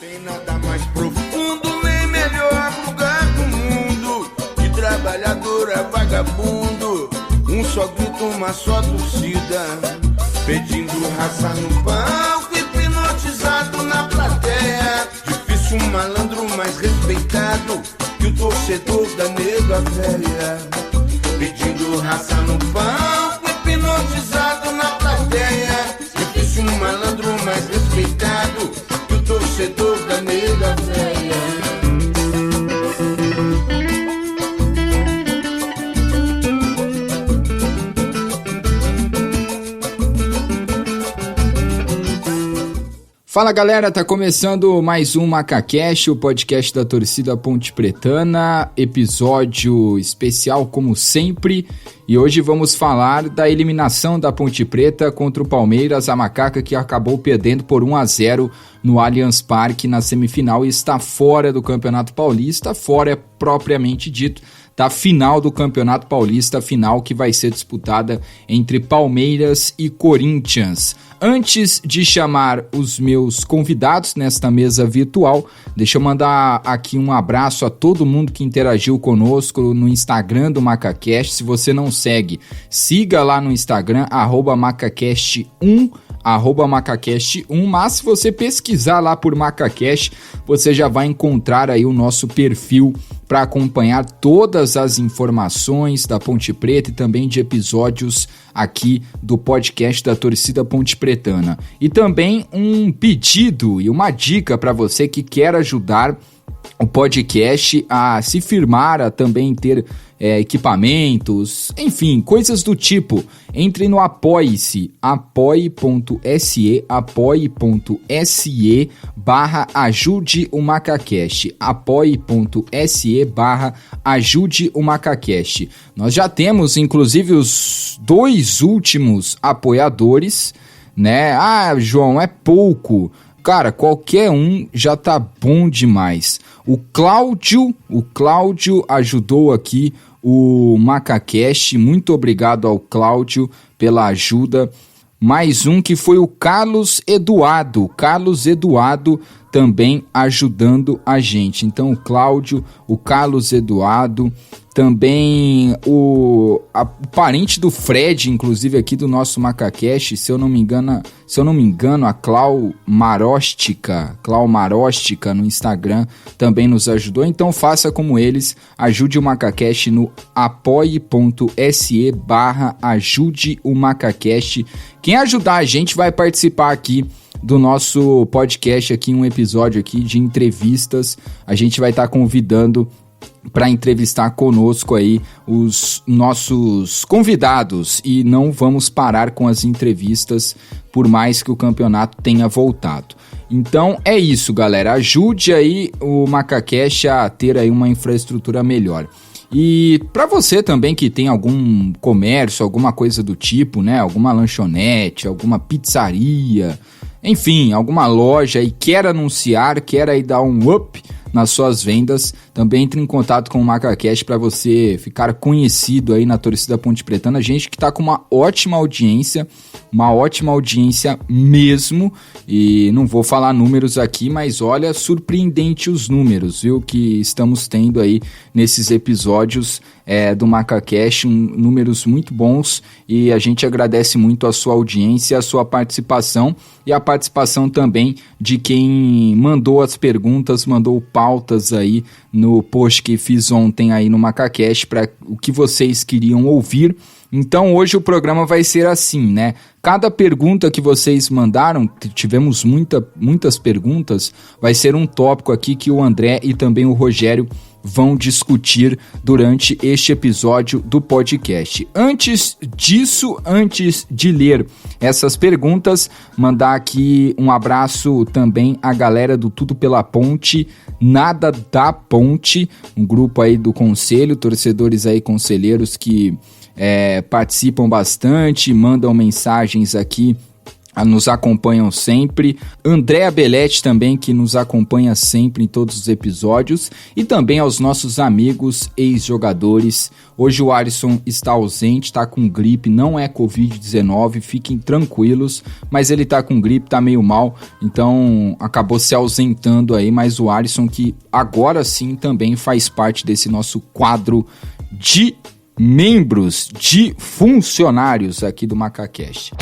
Tem nada mais profundo nem melhor lugar do mundo. De trabalhador a vagabundo, um só grito, uma só torcida, pedindo raça no palco, hipnotizado na plateia. Difícil um malandro mais respeitado que o torcedor da nega velha, pedindo raça no palco, hipnotizado na plateia. Difícil um malandro mais respeitado que o torcedor da nega velha. Fala galera, tá começando mais um MacaCast, o podcast da torcida Ponte Pretana, episódio especial como sempre, e hoje vamos falar da eliminação da Ponte Preta contra o Palmeiras, a macaca que acabou perdendo por 1-0 no Allianz Parque na semifinal e está fora do Campeonato Paulista, fora propriamente dito, da final do Campeonato Paulista, final que vai ser disputada entre Palmeiras e Corinthians. Antes de chamar os meus convidados nesta mesa virtual, deixa eu mandar aqui um abraço a todo mundo que interagiu conosco no Instagram do MacaCast. Se você não segue, siga lá no Instagram, @MacaCast1, @MacaCast1, mas se você pesquisar lá por MacaCast, você já vai encontrar aí o nosso perfil para acompanhar todas as informações da Ponte Preta e também de episódios aqui do podcast da torcida Ponte Pretana. E também um pedido e uma dica para você que quer ajudar o podcast a se firmar, a também ter equipamentos, enfim, coisas do tipo. Entre no Apoie-se, apoie.se/ajude o MacaCast, apoie.se/ajude o MacaCast. Nós já temos, inclusive, os 2 últimos apoiadores, né? Ah, João, é pouco. Cara, qualquer um já tá bom demais. O Cláudio ajudou aqui o MacaCast. Muito obrigado ao Cláudio pela ajuda. Mais um que foi o Carlos Eduardo. Carlos Eduardo também ajudando a gente. Então o Cláudio, o Carlos Eduardo, também o parente do Fred, inclusive aqui do nosso MacaCast, se eu não me engano, a Clau Marostica no Instagram também nos ajudou. Então faça como eles, ajude o MacaCast no apoie.se/ajude o MacaCast. Quem ajudar a gente vai participar aqui do nosso podcast, aqui um episódio aqui de entrevistas. A gente vai estar convidando para entrevistar conosco aí os nossos convidados e não vamos parar com as entrevistas por mais que o campeonato tenha voltado. Então é isso, galera, ajude aí o MacaCast a ter aí uma infraestrutura melhor. E para você também que tem algum comércio, alguma coisa do tipo, né, alguma lanchonete, alguma pizzaria, enfim, alguma loja e quer anunciar, quer aí dar um up nas suas vendas, também entre em contato com o MacaCast para você ficar conhecido aí na torcida Ponte Pretana. Gente que tá com uma ótima audiência mesmo, e não vou falar números aqui, mas olha, surpreendente os números, viu, que estamos tendo aí nesses episódios do MacaCast, números muito bons, e a gente agradece muito a sua audiência, a sua participação e a participação também de quem mandou as perguntas, mandou pautas aí no post que fiz ontem aí no MacaCast para o que vocês queriam ouvir. Então hoje o programa vai ser assim, né? Cada pergunta que vocês mandaram, tivemos muitas perguntas, vai ser um tópico aqui que o André e também o Rogério vão discutir durante este episódio do podcast. Antes de ler essas perguntas, mandar aqui um abraço também à galera do Tudo Pela Ponte, Nada da Ponte, um grupo aí do conselho, torcedores aí, conselheiros que participam bastante, mandam mensagens aqui nos acompanham sempre, Andréa Belletti também, que nos acompanha sempre em todos os episódios, e também aos nossos amigos ex-jogadores. Hoje o Alisson está ausente, está com gripe, não é Covid-19, fiquem tranquilos, mas ele está com gripe, está meio mal, então acabou se ausentando aí, mas o Alisson, que agora sim também faz parte desse nosso quadro de membros, de funcionários aqui do MacaCast.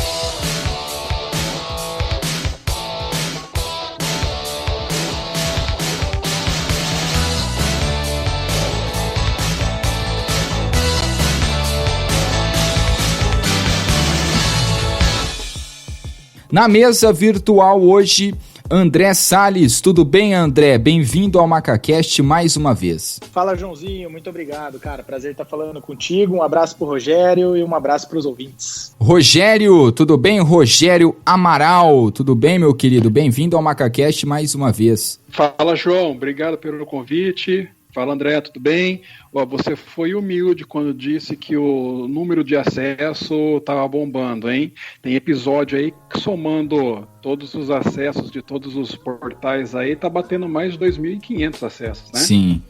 Na mesa virtual hoje, André Salles. Tudo bem, André? Bem-vindo ao MacaCast mais uma vez. Fala, Joãozinho. Muito obrigado, cara. Prazer estar falando contigo. Um abraço pro Rogério e um abraço pros ouvintes. Rogério, tudo bem? Rogério Amaral. Tudo bem, meu querido? Bem-vindo ao MacaCast mais uma vez. Fala, João. Obrigado pelo convite. Fala, André, tudo bem? Você foi humilde quando disse que o número de acesso estava bombando, hein? Tem episódio aí que, somando todos os acessos de todos os portais aí, tá batendo mais de 2.500 acessos, né? Sim,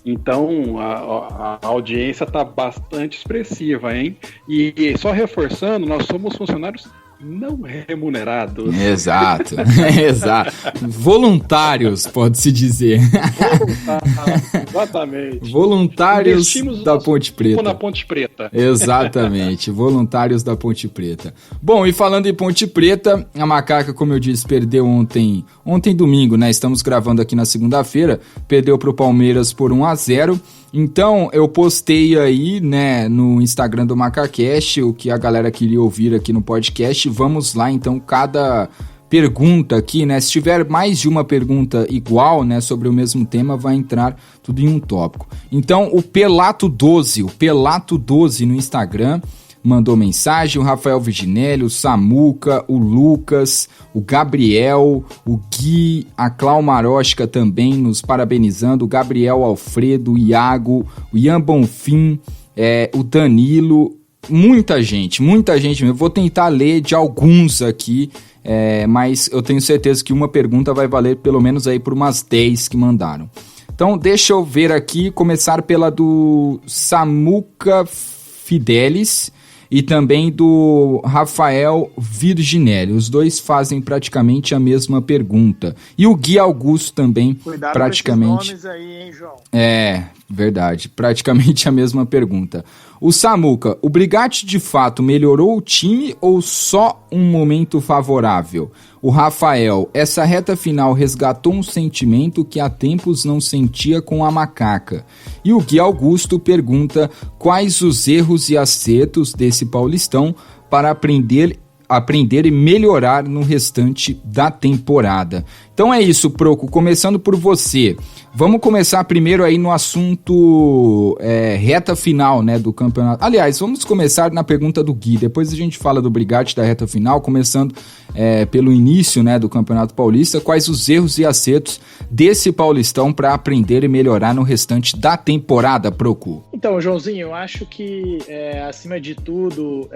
Então a audiência tá bastante expressiva, hein? E só reforçando, nós somos funcionários não remunerados. Exato, exato. Voluntários, pode-se dizer. Exatamente. Voluntários da Ponte Preta. Na Ponte Preta. Exatamente, voluntários da Ponte Preta. Bom, e falando em Ponte Preta, a Macaca, como eu disse, perdeu ontem domingo, né? Estamos gravando aqui na segunda-feira, perdeu para o Palmeiras por 1-0. Então, eu postei aí, né, no Instagram do MacaCast, o que a galera queria ouvir aqui no podcast. Vamos lá, então, cada pergunta aqui, né, se tiver mais de uma pergunta igual, né, sobre o mesmo tema, vai entrar tudo em um tópico. Então, o Pelato12 no Instagram mandou mensagem, o Rafael Virginelli, o Samuca, o Lucas, o Gabriel, o Gui, a Clau Maróchica também nos parabenizando, o Gabriel Alfredo, o Iago, o Ian Bonfim, o Danilo, muita gente mesmo. Eu vou tentar ler de alguns aqui, mas eu tenho certeza que uma pergunta vai valer pelo menos aí por umas 10 que mandaram. Então deixa eu ver aqui, começar pela do Samuca Fidelis, e também do Rafael Virginelli. Os dois fazem praticamente a mesma pergunta. E o Gui Augusto também. Cuidado praticamente. Com esses nomes aí, hein, João? Verdade. Praticamente a mesma pergunta. O Samuca, o Brigatti de fato melhorou o time ou só um momento favorável? O Rafael, essa reta final resgatou um sentimento que há tempos não sentia com a Macaca. E o Gui Augusto pergunta quais os erros e acertos desse Paulistão para aprender e melhorar no restante da temporada. Então é isso, Proco, começando por você. Vamos começar primeiro aí no assunto reta final, né, do campeonato. Aliás, vamos começar na pergunta do Gui, depois a gente fala do Brigatti da reta final, começando pelo início, né, do Campeonato Paulista. Quais os erros e acertos desse Paulistão para aprender e melhorar no restante da temporada, Proco? Então, Joãozinho, eu acho que, acima de tudo,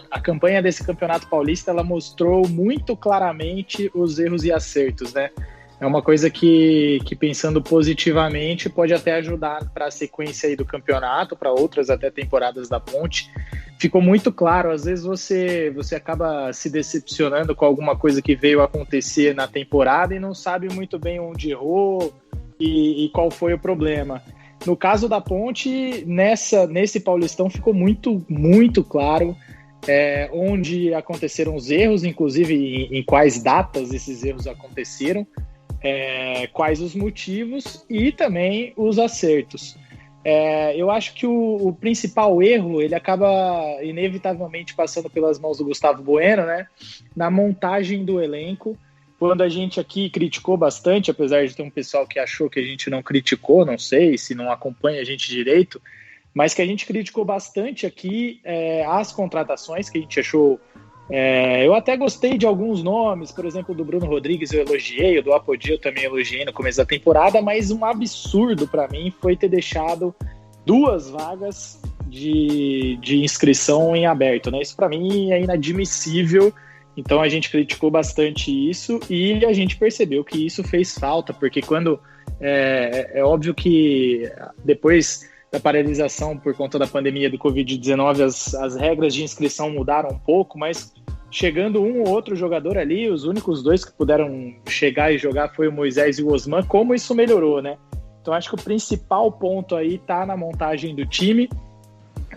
a campanha desse Campeonato Paulista, ela mostrou muito claramente os erros e acertos, né? É uma coisa que pensando positivamente, pode até ajudar para a sequência aí do campeonato, para outras até temporadas da Ponte. Ficou muito claro, às vezes você acaba se decepcionando com alguma coisa que veio acontecer na temporada e não sabe muito bem onde errou e qual foi o problema. No caso da Ponte, nesse Paulistão ficou muito, muito claro onde aconteceram os erros, inclusive em quais datas esses erros aconteceram, quais os motivos e também os acertos. Eu acho que o principal erro, ele acaba inevitavelmente passando pelas mãos do Gustavo Bueno, né? Na montagem do elenco, quando a gente aqui criticou bastante, apesar de ter um pessoal que achou que a gente não criticou, não sei se não acompanha a gente direito, mas que a gente criticou bastante aqui as contratações, que a gente achou... eu até gostei de alguns nomes, por exemplo, do Bruno Rodrigues eu elogiei, o do Apodi eu também elogiei no começo da temporada, mas um absurdo para mim foi ter deixado 2 vagas de inscrição em aberto, né? Isso para mim é inadmissível. Então a gente criticou bastante isso e a gente percebeu que isso fez falta, porque quando é óbvio que depois da paralisação por conta da pandemia do Covid-19, as regras de inscrição mudaram um pouco, mas chegando um ou outro jogador ali, os únicos dois que puderam chegar e jogar foi o Moisés e o Osman. Como isso melhorou, né? Então acho que o principal ponto aí tá na montagem do time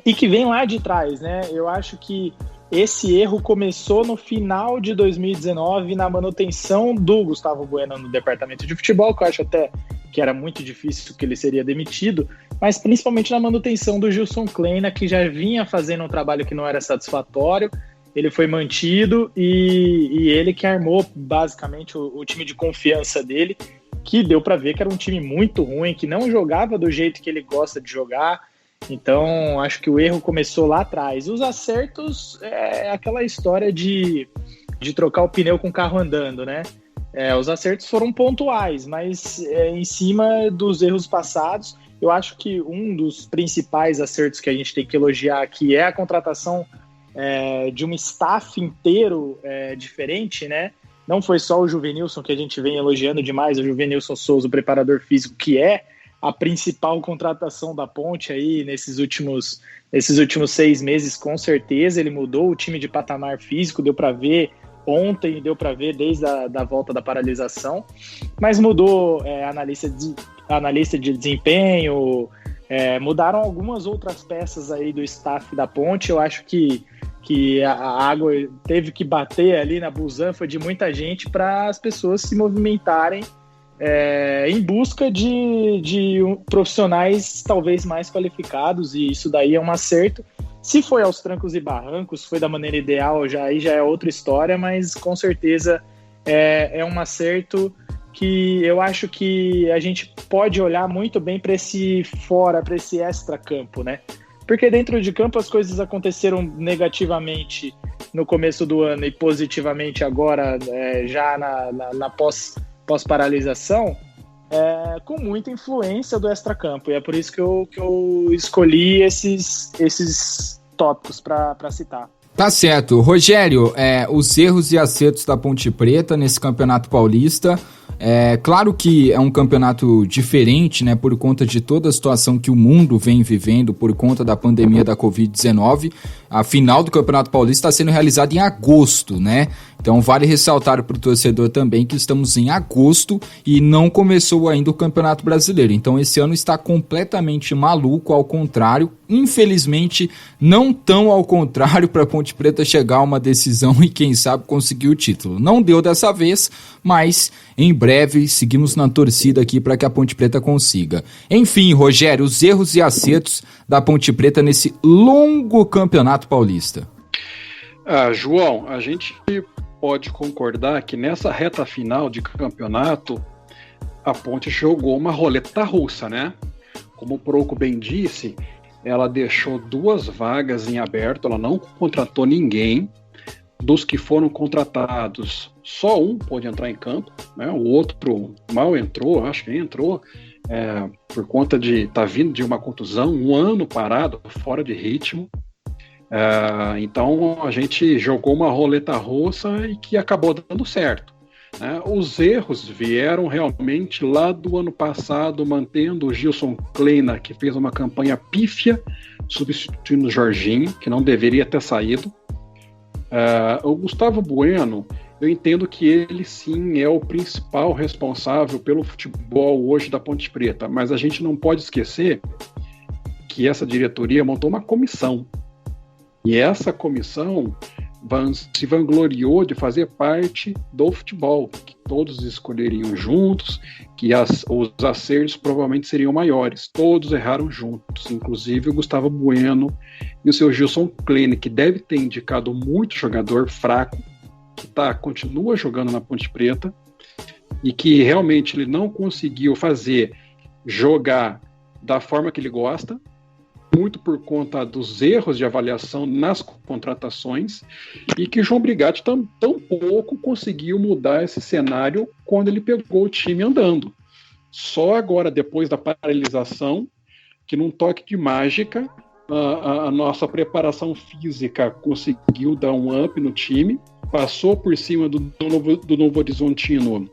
e que vem lá de trás, né? Eu acho que esse erro começou no final de 2019 na manutenção do Gustavo Bueno no departamento de futebol, que eu acho até que era muito difícil que ele seria demitido, mas principalmente na manutenção do Gilson Kleina, que já vinha fazendo um trabalho que não era satisfatório. Ele foi mantido e ele que armou basicamente o time de confiança dele, que deu para ver que era um time muito ruim, que não jogava do jeito que ele gosta de jogar. Então, acho que o erro começou lá atrás. Os acertos é aquela história de trocar o pneu com o carro andando, né? Os acertos foram pontuais, mas em cima dos erros passados, eu acho que um dos principais acertos que a gente tem que elogiar aqui é a contratação de um staff inteiro diferente, né? Não foi só o Juvenilson, que a gente vem elogiando demais, o Juvenilson Souza, o preparador físico, que é a principal contratação da Ponte aí nesses últimos 6 meses, com certeza. Ele mudou o time de patamar físico, deu para ver ontem, deu para ver desde a volta da paralisação, mas mudou analista de desempenho, mudaram algumas outras peças aí do staff da Ponte. Eu acho que a água teve que bater ali na busanfa de muita gente para as pessoas se movimentarem em busca de profissionais talvez mais qualificados, e isso daí é um acerto. Se foi aos trancos e barrancos, foi da maneira ideal, aí já é outra história, mas com certeza é um acerto que eu acho que a gente pode olhar muito bem para esse extra-campo, né? Porque dentro de campo as coisas aconteceram negativamente no começo do ano e positivamente agora, já na pós-paralisação, com muita influência do extracampo. E é por isso que eu escolhi esses tópicos para citar. Tá certo. Rogério, os erros e acertos da Ponte Preta nesse Campeonato Paulista, claro que é um campeonato diferente, né, por conta de toda a situação que o mundo vem vivendo por conta da pandemia da Covid-19. A final do Campeonato Paulista está sendo realizada em agosto, né? Então vale ressaltar para o torcedor também que estamos em agosto e não começou ainda o Campeonato Brasileiro. Então esse ano está completamente maluco, ao contrário, infelizmente não tão ao contrário, para a Ponte Preta chegar a uma decisão e quem sabe conseguir o título. Não deu dessa vez, mas em breve seguimos na torcida aqui para que a Ponte Preta consiga. Enfim, Rogério, os erros e acertos da Ponte Preta nesse longo Campeonato Paulista. João, a gente pode concordar que nessa reta final de campeonato a Ponte jogou uma roleta russa, né? Como o Proco bem disse, ela deixou 2 vagas em aberto, ela não contratou ninguém. Dos que foram contratados, só um pôde entrar em campo, né? O outro mal entrou, acho que nem entrou, por conta de estar vindo de uma contusão, 1 ano parado, fora de ritmo. Então a gente jogou uma roleta russa e que acabou dando certo, né? Os erros vieram realmente lá do ano passado, mantendo o Gilson Kleina, que fez uma campanha pífia, substituindo o Jorginho, que não deveria ter saído. O Gustavo Bueno, eu entendo que ele sim é o principal responsável pelo futebol hoje da Ponte Preta, mas a gente não pode esquecer que essa diretoria montou uma comissão, e essa comissão se vangloriou de fazer parte do futebol, que todos escolheriam juntos, que os acertos provavelmente seriam maiores. Todos erraram juntos, inclusive o Gustavo Bueno e o seu Gilson Kleina, que deve ter indicado muito jogador fraco, que continua jogando na Ponte Preta, e que realmente ele não conseguiu fazer jogar da forma que ele gosta, muito por conta dos erros de avaliação nas contratações, e que João Brigatti tão pouco conseguiu mudar esse cenário quando ele pegou o time andando. Só agora, depois da paralisação, que num toque de mágica, a nossa preparação física conseguiu dar um up no time, passou por cima do Novo Horizontino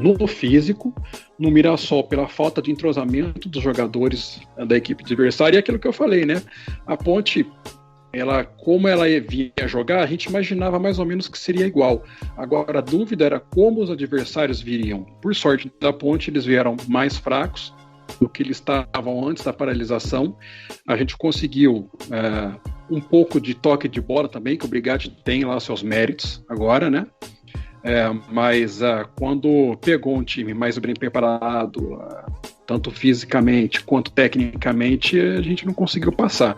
no físico, no Mirassol pela falta de entrosamento dos jogadores da equipe adversária, e aquilo que eu falei, né? A Ponte, como ela vinha jogar, a gente imaginava mais ou menos que seria igual. Agora a dúvida era como os adversários viriam. Por sorte da Ponte, eles vieram mais fracos do que eles estavam antes da paralisação. A gente conseguiu um pouco de toque de bola também, que o Brigatti tem lá seus méritos agora, né? Mas quando pegou um time mais bem preparado, tanto fisicamente quanto tecnicamente, a gente não conseguiu passar.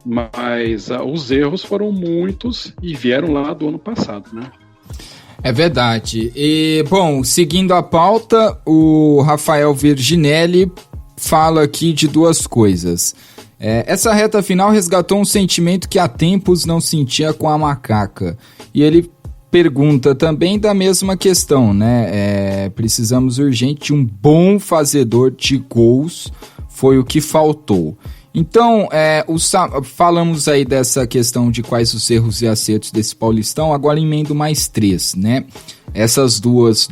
Mas os erros foram muitos e vieram lá do ano passado, né? É verdade. E, bom, seguindo a pauta, o Rafael Virginelli fala aqui de duas coisas. Essa reta final resgatou um sentimento que há tempos não sentia com a Macaca. E ele pergunta também da mesma questão, né? Precisamos urgente de um bom fazedor de gols, foi o que faltou. Então, falamos aí dessa questão de quais os erros e acertos desse Paulistão, agora emendo mais 3, né? Essas duas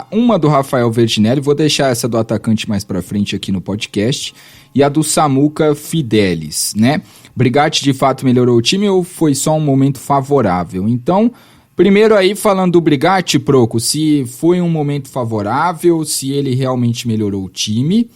uma do Rafael Virginelli, vou deixar essa do atacante mais pra frente aqui no podcast, e a do Samuca Fidelis, né? Brigatti de fato melhorou o time ou foi só um momento favorável? Então, primeiro aí falando do Brigatti, Proco, se foi um momento favorável, se ele realmente melhorou o time.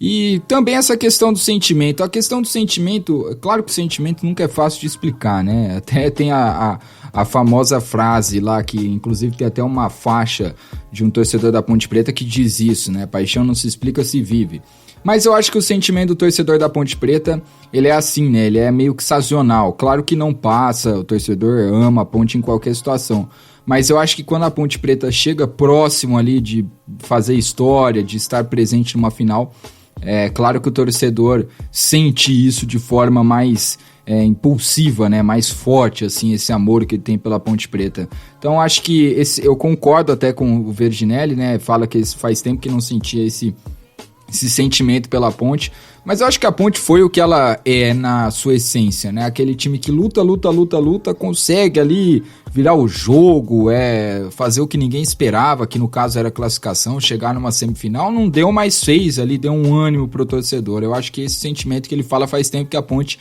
E também essa questão do sentimento. A questão do sentimento, claro que o sentimento nunca é fácil de explicar, né? Até tem a famosa frase lá, que inclusive tem até uma faixa de um torcedor da Ponte Preta que diz isso, né? Paixão não se explica, se vive. Mas eu acho que o sentimento do torcedor da Ponte Preta, ele é assim, né? Ele é meio que sazonal. Claro que não passa, o torcedor ama a Ponte em qualquer situação. Mas eu acho que quando a Ponte Preta chega próximo ali de fazer história, de estar presente numa final, é claro que o torcedor sente isso de forma mais impulsiva, né? Mais forte, assim, esse amor que ele tem pela Ponte Preta. Então acho que eu concordo até com o Virginelli, né? Fala que faz tempo que não sentia esse sentimento pela Ponte, mas eu acho que a Ponte foi o que ela é na sua essência, né? Aquele time que luta, consegue ali virar o jogo, fazer o que ninguém esperava, que no caso era a classificação, chegar numa semifinal, não deu, mas fez ali, deu um ânimo pro torcedor. Eu acho que esse sentimento que ele fala faz tempo que a Ponte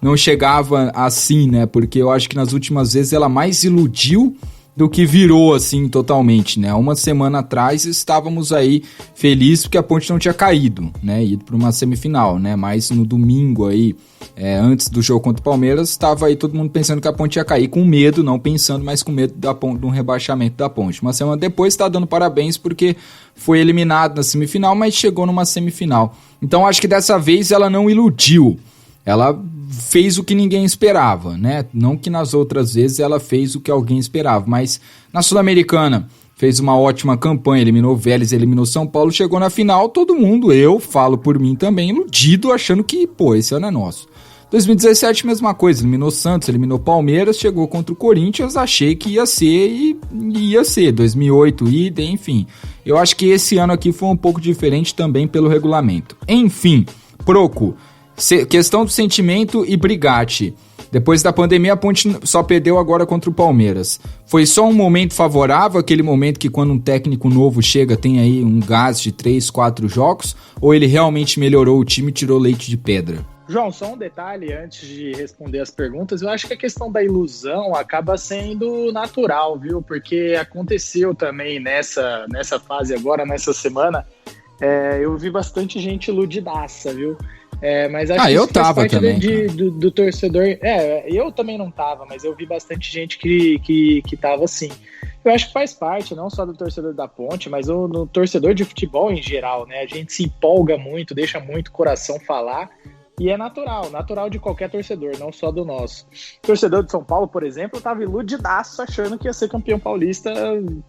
não chegava assim, né? Porque eu acho que nas últimas vezes ela mais iludiu do que virou, assim, totalmente, né? Uma semana atrás estávamos aí felizes porque a Ponte não tinha caído, né? Ido para uma semifinal, né? Mas no domingo aí, antes do jogo contra o Palmeiras, estava aí todo mundo pensando que a Ponte ia cair, com medo, não pensando, mas com medo de um rebaixamento da Ponte. Uma semana depois está dando parabéns porque foi eliminado na semifinal, mas chegou numa semifinal. Então acho que dessa vez ela não iludiu. Ela fez o que ninguém esperava, né? Não que nas outras vezes ela fez o que alguém esperava, mas na Sul-Americana fez uma ótima campanha, eliminou o Vélez, eliminou São Paulo, chegou na final, todo mundo, eu falo por mim também, iludido, achando que, esse ano é nosso. 2017, mesma coisa, eliminou Santos, eliminou Palmeiras, chegou contra o Corinthians, achei que ia ser e ia ser. 2008, idem, enfim. Eu acho que esse ano aqui foi um pouco diferente também pelo regulamento. Enfim, Proco, questão do sentimento e Brigatti. Depois da pandemia, a Ponte só perdeu agora contra o Palmeiras. Foi só um momento favorável, aquele momento que quando um técnico novo chega tem aí um gás de 3, 4 jogos, ou ele realmente melhorou o time e tirou leite de pedra? João, só um detalhe antes de responder as perguntas, eu acho que a questão da ilusão acaba sendo natural, viu? Porque aconteceu também nessa fase agora, nessa semana, eu vi bastante gente iludidaça, viu? Mas acho que eu isso faz tava parte também, do torcedor. Eu também não tava, mas eu vi bastante gente que tava assim. Eu acho que faz parte, não só do torcedor da Ponte, mas no torcedor de futebol em geral, né? A gente se empolga muito, deixa muito o coração falar, e é natural de qualquer torcedor, não só do nosso. O torcedor de São Paulo, por exemplo, tava iludidaço achando que ia ser campeão paulista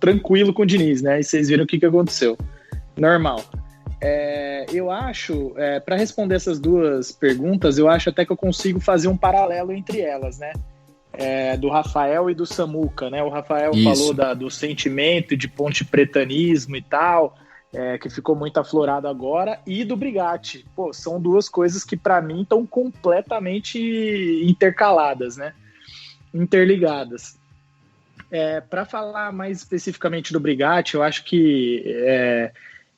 tranquilo com o Diniz, né? E vocês viram o que aconteceu. Normal. Eu acho, para responder essas duas perguntas, eu acho até que eu consigo fazer um paralelo entre elas, né? Do Rafael e do Samuca, né? O Rafael falou do sentimento de ponte pretanismo e tal. que ficou muito aflorado agora, e do Brigatti. Pô, são duas coisas que para mim estão completamente intercaladas, né? Interligadas. Para falar mais especificamente do Brigatti, eu acho que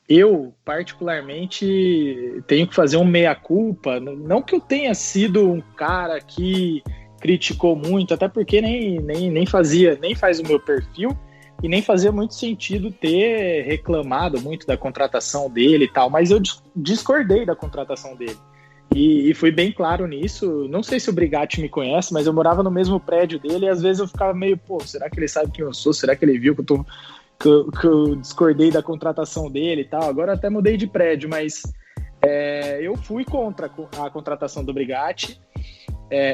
eu, particularmente, tenho que fazer um meia-culpa. Não que eu tenha sido um cara que criticou muito, até porque nem faz o meu perfil, e nem fazia muito sentido ter reclamado muito da contratação dele e tal, mas eu discordei da contratação dele. E fui bem claro nisso. Não sei se o Brigatti me conhece, mas eu morava no mesmo prédio dele e às vezes eu ficava meio, será que ele sabe quem eu sou? Será que ele viu que eu discordei da contratação dele e tal? Agora eu até mudei de prédio, mas eu fui contra a contratação do Brigatti.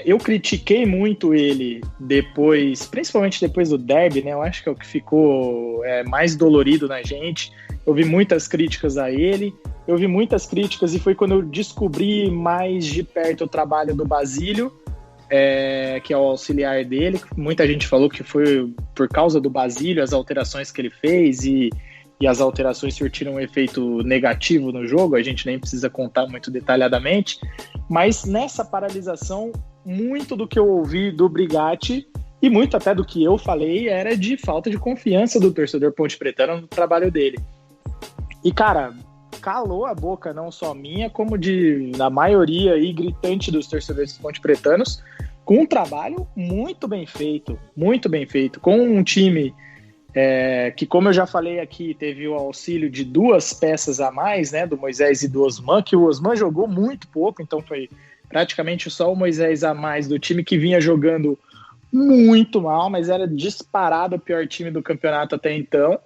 Eu critiquei muito ele depois, principalmente depois do derby, né? Eu acho que é o que ficou mais dolorido na gente. Eu vi muitas críticas a ele, eu vi muitas críticas e foi quando eu descobri mais de perto o trabalho do Basílio, que é o auxiliar dele. Muita gente falou que foi por causa do Basílio, as alterações que ele fez e as alterações surtiram um efeito negativo no jogo, a gente nem precisa contar muito detalhadamente, mas nessa paralisação, muito do que eu ouvi do Brigatti e muito até do que eu falei era de falta de confiança do torcedor ponte-pretano no trabalho dele. E, cara, calou a boca não só minha, como da maioria aí gritante dos torcedores ponte-pretanos, com um trabalho muito bem feito, com um time que, como eu já falei aqui, teve o auxílio de 2 peças a mais, né, do Moisés e do Osman, que o Osman jogou muito pouco, então foi praticamente só o Moisés a mais do time, que vinha jogando muito mal, mas era disparado o pior time do campeonato até então.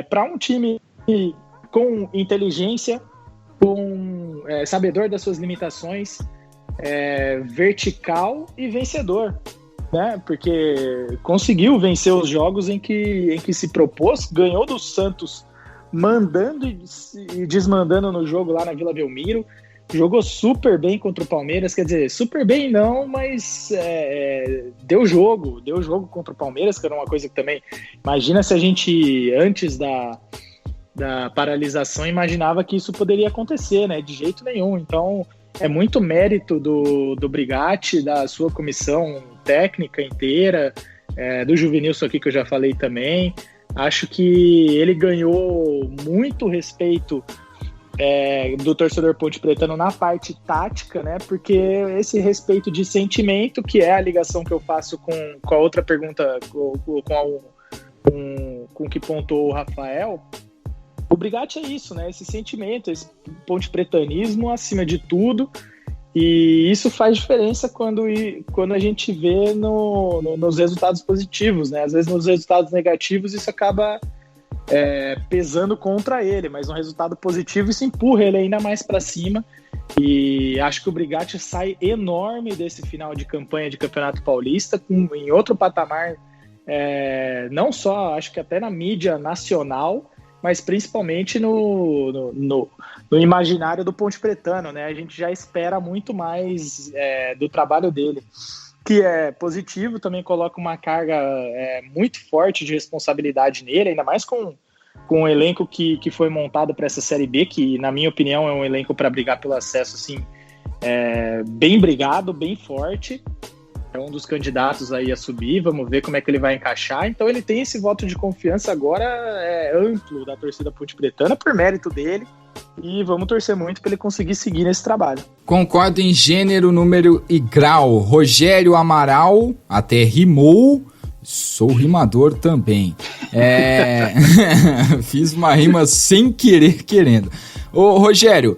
Para um time com inteligência, com sabedor das suas limitações, vertical e vencedor, né? Porque conseguiu vencer os jogos em que se propôs, ganhou do Santos mandando e desmandando no jogo lá na Vila Belmiro, jogou super bem contra o Palmeiras, quer dizer, super bem não, mas deu jogo contra o Palmeiras, que era uma coisa que também, imagina se a gente, antes da paralisação, imaginava que isso poderia acontecer, né? De jeito nenhum. Então, é muito mérito do Brigatti, da sua comissão técnica inteira, do Juvenilson aqui, que eu já falei também. Acho que ele ganhou muito respeito do torcedor ponte-pretano na parte tática, né? Porque esse respeito de sentimento, que é a ligação que eu faço com a outra pergunta, com que pontuou o Rafael, o Brigatti é isso, né? Esse sentimento, esse ponte-pretanismo acima de tudo, e isso faz diferença quando a gente vê nos resultados positivos, né? Às vezes nos resultados negativos isso acaba pesando contra ele, mas no resultado positivo isso empurra ele ainda mais para cima, e acho que o Brigatti sai enorme desse final de campanha de Campeonato Paulista, em outro patamar, não só, acho que até na mídia nacional, mas principalmente no imaginário do ponte-pretano, né? A gente já espera muito mais do trabalho dele, que é positivo, também coloca uma carga muito forte de responsabilidade nele, ainda mais com o elenco que foi montado para essa Série B, que, na minha opinião, é um elenco para brigar pelo acesso, assim, bem brigado, bem forte. É um dos candidatos aí a subir, vamos ver como é que ele vai encaixar. Então ele tem esse voto de confiança agora amplo da torcida ponte-pretana, por mérito dele, e vamos torcer muito para ele conseguir seguir nesse trabalho. Concordo em gênero, número e grau. Rogério Amaral, até rimou, sou rimador também. Fiz uma rima sem querer, querendo. Ô Rogério,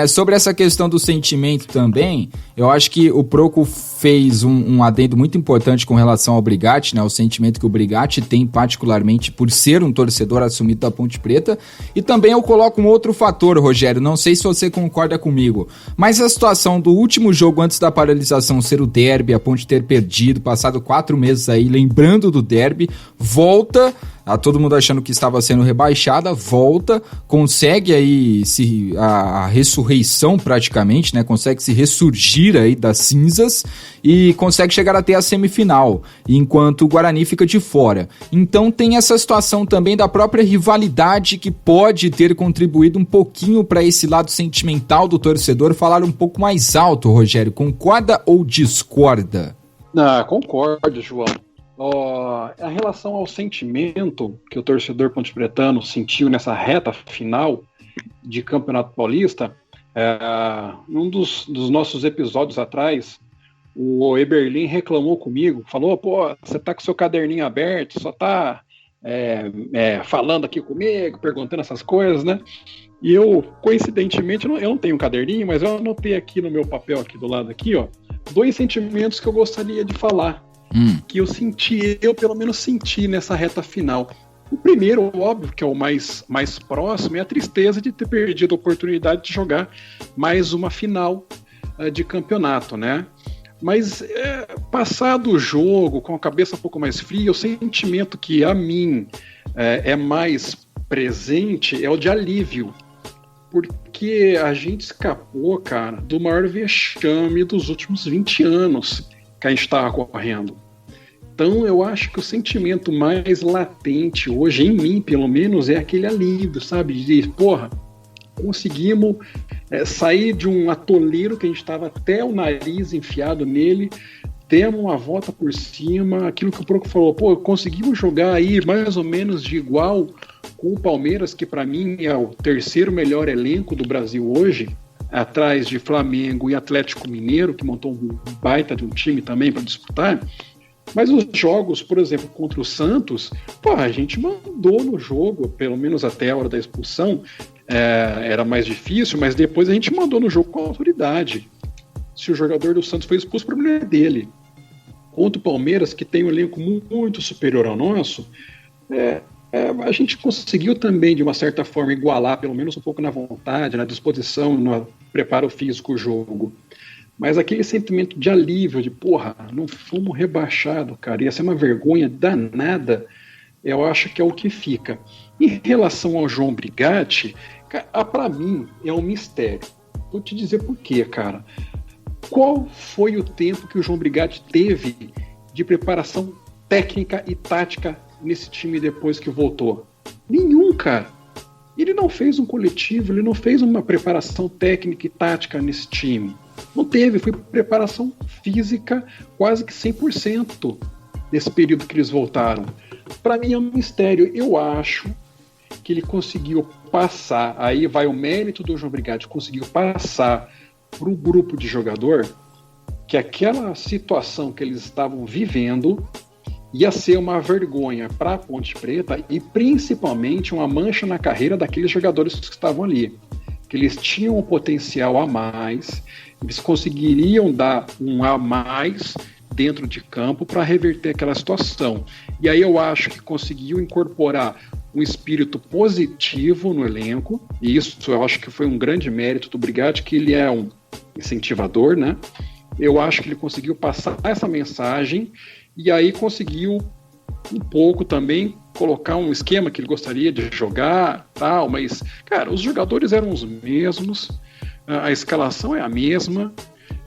sobre essa questão do sentimento também, eu acho que o Proco fez um adendo muito importante com relação ao Brigatti, né? O sentimento que o Brigatti tem particularmente por ser um torcedor assumido da Ponte Preta. E também eu coloco um outro fator, Rogério, não sei se você concorda comigo, mas a situação do último jogo antes da paralisação ser o derby, a Ponte ter perdido, passado 4 meses aí, lembrando do derby, volta todo mundo achando que estava sendo rebaixada, volta, consegue aí a ressurreição praticamente, né? Consegue se ressurgir aí das cinzas e consegue chegar até a semifinal, enquanto o Guarani fica de fora. Então tem essa situação também da própria rivalidade que pode ter contribuído um pouquinho para esse lado sentimental do torcedor. Falar um pouco mais alto, Rogério, concorda ou discorda? Concordo, João. A relação ao sentimento que o torcedor pontepretano sentiu nessa reta final de Campeonato Paulista, num dos nossos episódios atrás, o Eberlin reclamou comigo, falou, você tá com seu caderninho aberto, só tá falando aqui comigo, perguntando essas coisas, né? E eu, coincidentemente, eu não tenho um caderninho, mas eu anotei aqui no meu papel, aqui do lado aqui, ó, 2 sentimentos que eu gostaria de falar. Que eu pelo menos senti nessa reta final. O primeiro, óbvio, que é o mais próximo, é a tristeza de ter perdido a oportunidade de jogar mais uma final de campeonato, né? Mas passado o jogo, com a cabeça um pouco mais fria, o sentimento que a mim é mais presente é o de alívio, porque a gente escapou, cara, do maior vexame dos últimos 20 anos que a gente estava correndo. Então eu acho que o sentimento mais latente hoje, em mim pelo menos, é aquele alívio, sabe? De conseguimos sair de um atoleiro que a gente estava até o nariz enfiado nele, demos uma volta por cima, aquilo que o Proco falou, conseguimos jogar aí mais ou menos de igual com o Palmeiras, que para mim é o 3º melhor elenco do Brasil hoje, atrás de Flamengo e Atlético Mineiro, que montou um baita de um time também para disputar. Mas os jogos, por exemplo, contra o Santos, a gente mandou no jogo, pelo menos até a hora da expulsão, era mais difícil, mas depois a gente mandou no jogo com autoridade. Se o jogador do Santos foi expulso, o problema é dele. Contra o Palmeiras, que tem um elenco muito superior ao nosso, a gente conseguiu também, de uma certa forma, igualar, pelo menos um pouco na vontade, na disposição, no preparo físico do jogo. Mas aquele sentimento de alívio, de não fomos rebaixados, cara, ia ser uma vergonha danada, eu acho que é o que fica. Em relação ao João Brigatti, para mim é um mistério. Vou te dizer por quê, cara. Qual foi o tempo que o João Brigatti teve de preparação técnica e tática nesse time depois que voltou? Nenhum, cara. Ele não fez um coletivo, ele não fez uma preparação técnica e tática nesse time. Não teve, foi preparação física quase que 100% nesse período que eles voltaram. Para mim é um mistério. Eu acho que ele conseguiu passar, aí vai o mérito do João Brigatti, conseguiu passar para o grupo de jogador que aquela situação que eles estavam vivendo ia ser uma vergonha para a Ponte Preta e principalmente uma mancha na carreira daqueles jogadores que estavam ali, que eles tinham um potencial a mais, eles conseguiriam dar um a mais dentro de campo para reverter aquela situação. E aí eu acho que conseguiu incorporar um espírito positivo no elenco, e isso eu acho que foi um grande mérito do Brigatti, que ele é um incentivador, né? Eu acho que ele conseguiu passar essa mensagem e aí conseguiu um pouco também colocar um esquema que ele gostaria de jogar, tal, mas, cara, os jogadores eram os mesmos, a escalação é a mesma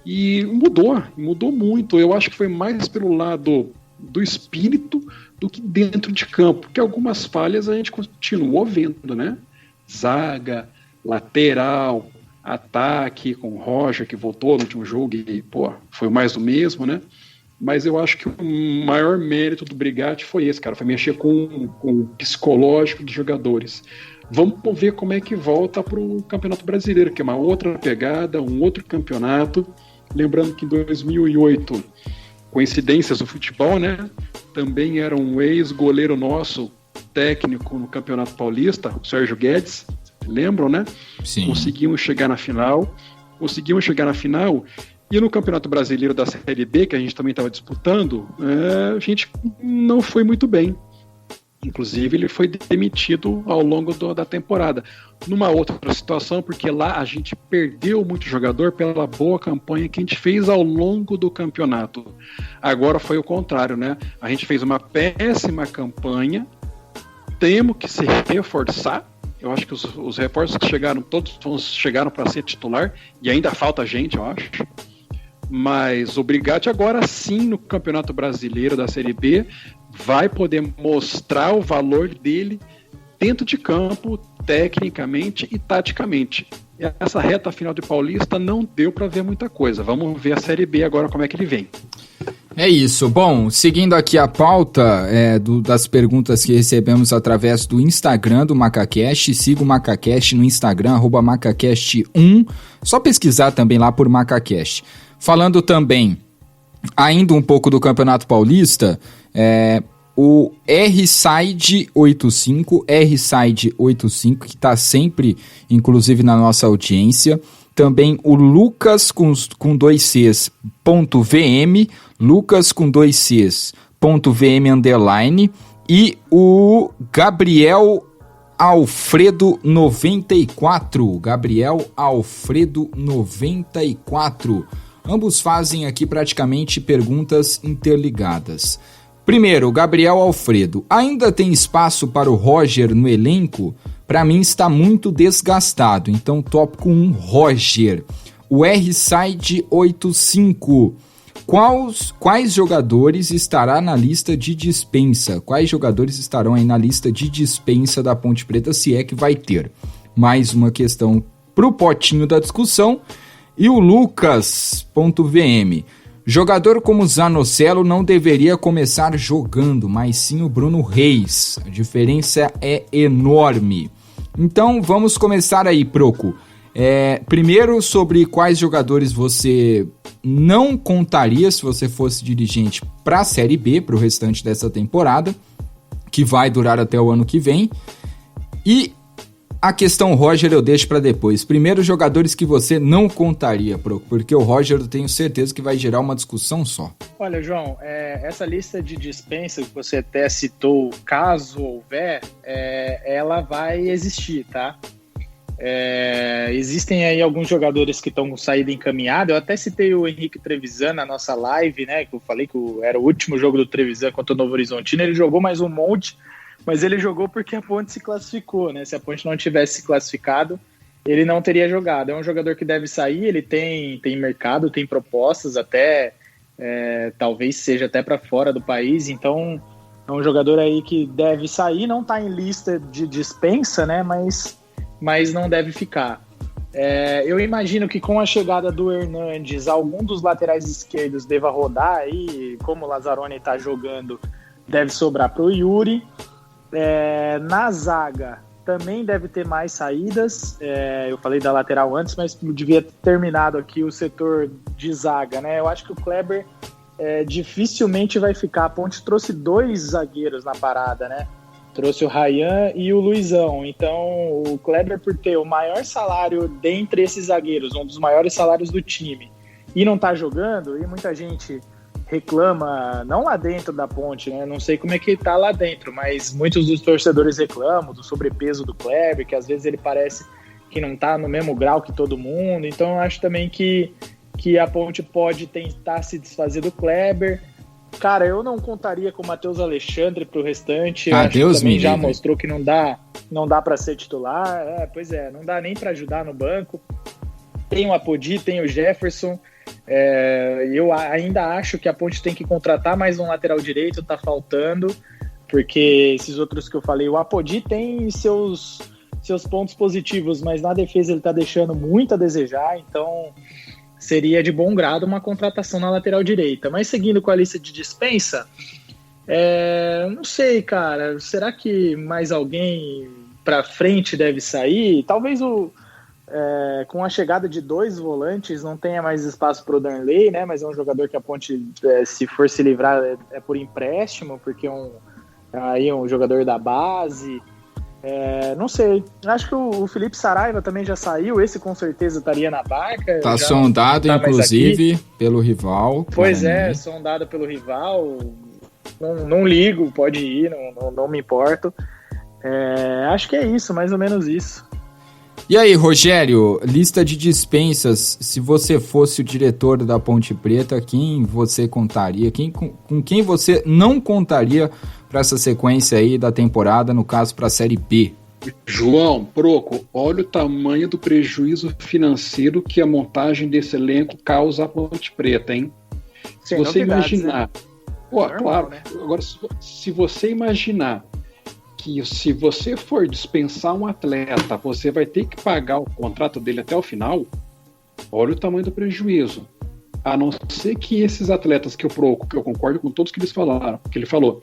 e mudou muito. Eu acho que foi mais pelo lado do espírito do que dentro de campo, porque algumas falhas a gente continuou vendo, né? Zaga, lateral, ataque com o Roger, que voltou no último jogo e, foi mais do mesmo, né? Mas eu acho que o maior mérito do Brigatti foi esse, cara, foi mexer com o psicológico dos jogadores. Vamos ver como é que volta para o Campeonato Brasileiro, que é uma outra pegada, um outro campeonato. Lembrando que em 2008, coincidências do futebol, né? Também era um ex-goleiro nosso, técnico no Campeonato Paulista, o Sérgio Guedes, lembram, né? Sim. Conseguimos chegar na final, e no Campeonato Brasileiro da Série B, que a gente também estava disputando, a gente não foi muito bem. Inclusive, ele foi demitido ao longo da temporada. Numa outra situação, porque lá a gente perdeu muito jogador pela boa campanha que a gente fez ao longo do campeonato. Agora foi o contrário, né? A gente fez uma péssima campanha temos que se reforçar. Eu acho que os reforços que chegaram, todos chegaram para ser titular, e ainda falta gente, eu acho. Mas o Brigatti agora sim, no Campeonato Brasileiro da Série B, vai poder mostrar o valor dele dentro de campo, tecnicamente e taticamente. E essa reta final de Paulista não deu para ver muita coisa. Vamos ver a Série B agora, como é que ele vem. É isso. Bom, seguindo aqui a pauta das perguntas que recebemos através do Instagram do MacaCast, siga o MacaCast no Instagram, @MacaCast1, só pesquisar também lá por MacaCast. Falando também, ainda um pouco do Campeonato Paulista, o RSide85, que está sempre, inclusive, na nossa audiência. Também o Lucas com 2 Cs, .vm, Lucas com 2 Cs, .vm _ e o Gabriel Alfredo 94, Gabriel Alfredo 94. Ambos fazem aqui praticamente perguntas interligadas. Primeiro, Gabriel Alfredo, ainda tem espaço para o Roger no elenco? Para mim está muito desgastado, então tópico 1, Roger. O RSide85, quais jogadores estará na lista de dispensa? Quais jogadores estarão aí na lista de dispensa da Ponte Preta, se é que vai ter? Mais uma questão pro potinho da discussão. E o Lucas.vm, jogador como Zanocelo não deveria começar jogando, mas sim o Bruno Reis. A diferença é enorme. Então vamos começar aí, Proco. Primeiro, sobre quais jogadores você não contaria se você fosse dirigente para a Série B, para o restante dessa temporada, que vai durar até o ano que vem. E a questão Roger eu deixo para depois. Primeiro, jogadores que você não contaria, porque o Roger eu tenho certeza que vai gerar uma discussão só. Olha, João, essa lista de dispensa que você até citou, caso houver, ela vai existir, tá? Existem aí alguns jogadores que estão com saída encaminhada. Eu até citei o Henrique Trevisan na nossa live, né? Que eu falei que era o último jogo do Trevisan contra o Novo Horizontino. Ele jogou mais um monte, mas ele jogou porque a Ponte se classificou, né? Se a Ponte não tivesse se classificado, ele não teria jogado. É um jogador que deve sair, ele tem mercado, tem propostas, até talvez seja até para fora do país, então é um jogador aí que deve sair, não está em lista de dispensa, né? Mas não deve ficar. Eu imagino que com a chegada do Hernandes, algum dos laterais esquerdos deva rodar aí, como o Lazzaroni está jogando, deve sobrar para o Yuri. Na zaga também deve ter mais saídas. Eu falei da lateral antes, mas devia ter terminado aqui o setor de zaga, né? Eu acho que o Kleber dificilmente vai ficar. A Ponte trouxe 2 zagueiros na parada, né? Trouxe o Ryan e o Luizão. Então o Kleber, por ter o maior salário dentre esses zagueiros, um dos maiores salários do time, e não tá jogando, e muita gente reclama, não lá dentro da Ponte, né? Não sei como é que tá lá dentro, mas muitos dos torcedores reclamam do sobrepeso do Kleber, que às vezes ele parece que não tá no mesmo grau que todo mundo. Então eu acho também que a Ponte pode tentar se desfazer do Kleber. Cara, eu não contaria com o Matheus Alexandre pro restante. Deus também me já livre. mostrou que não dá para ser titular. Não dá nem para ajudar no banco. Tem o Apodi, tem o Jefferson. Eu ainda acho que a Ponte tem que contratar mais um lateral direito, tá faltando, porque esses outros que eu falei, o Apodi tem seus pontos positivos, mas na defesa ele tá deixando muito a desejar, então seria de bom grado uma contratação na lateral direita. Mas seguindo com a lista de dispensa, não sei, cara, será que mais alguém pra frente deve sair? Talvez com a chegada de 2 volantes não tenha mais espaço para o Darnley, né? Mas é um jogador que a Ponte, se for se livrar, é por empréstimo, porque é um jogador da base. Não sei. Acho que o Felipe Saraiva também já saiu. Esse com certeza estaria na barca. Tá sondado, inclusive, pelo rival. Pois sondado pelo rival. Não ligo, pode ir, não me importo. Acho que é isso, mais ou menos isso. E aí, Rogério, lista de dispensas, se você fosse o diretor da Ponte Preta, quem você contaria? Com quem você não contaria para essa sequência aí da temporada, no caso para a Série B? João, Proco, olha o tamanho do prejuízo financeiro que a montagem desse elenco causa à Ponte Preta, hein? Se você imaginar... Né? Pô, normal, claro, né? Agora, se você imaginar que se você for dispensar um atleta, você vai ter que pagar o contrato dele até o final, olha o tamanho do prejuízo. A não ser que esses atletas que eu concordo com todos que eles falaram, que ele falou,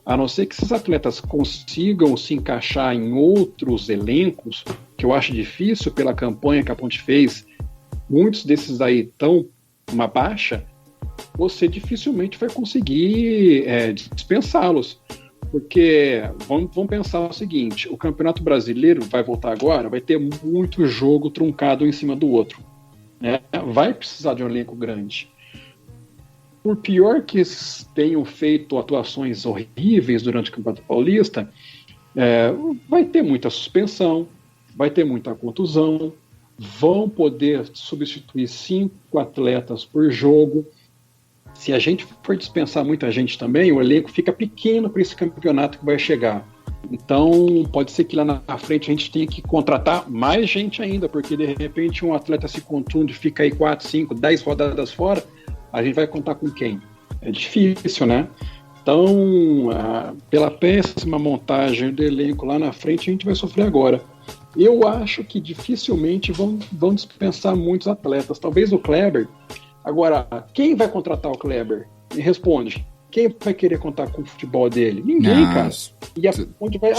a não ser que esses atletas consigam se encaixar em outros elencos, que eu acho difícil pela campanha que a Ponte fez, muitos desses aí estão numa baixa, você dificilmente vai conseguir dispensá-los. Porque vamos pensar o seguinte, o Campeonato Brasileiro vai voltar agora, vai ter muito jogo truncado em cima do outro, né? Vai precisar de um elenco grande. Por pior que tenham feito atuações horríveis durante o Campeonato Paulista, vai ter muita suspensão, vai ter muita contusão, vão poder substituir 5 atletas por jogo. Se a gente for dispensar muita gente também, o elenco fica pequeno para esse campeonato que vai chegar. Então, pode ser que lá na frente a gente tenha que contratar mais gente ainda, porque de repente um atleta se contunde, fica aí 4, 5, 10 rodadas fora, a gente vai contar com quem? É difícil, né? Então, pela péssima montagem do elenco lá na frente, a gente vai sofrer agora. Eu acho que dificilmente vão dispensar muitos atletas. Talvez o Kleber. Agora, quem vai contratar o Kleber? Me responde. Quem vai querer contar com o futebol dele? Ninguém, cara. E a Ponte vai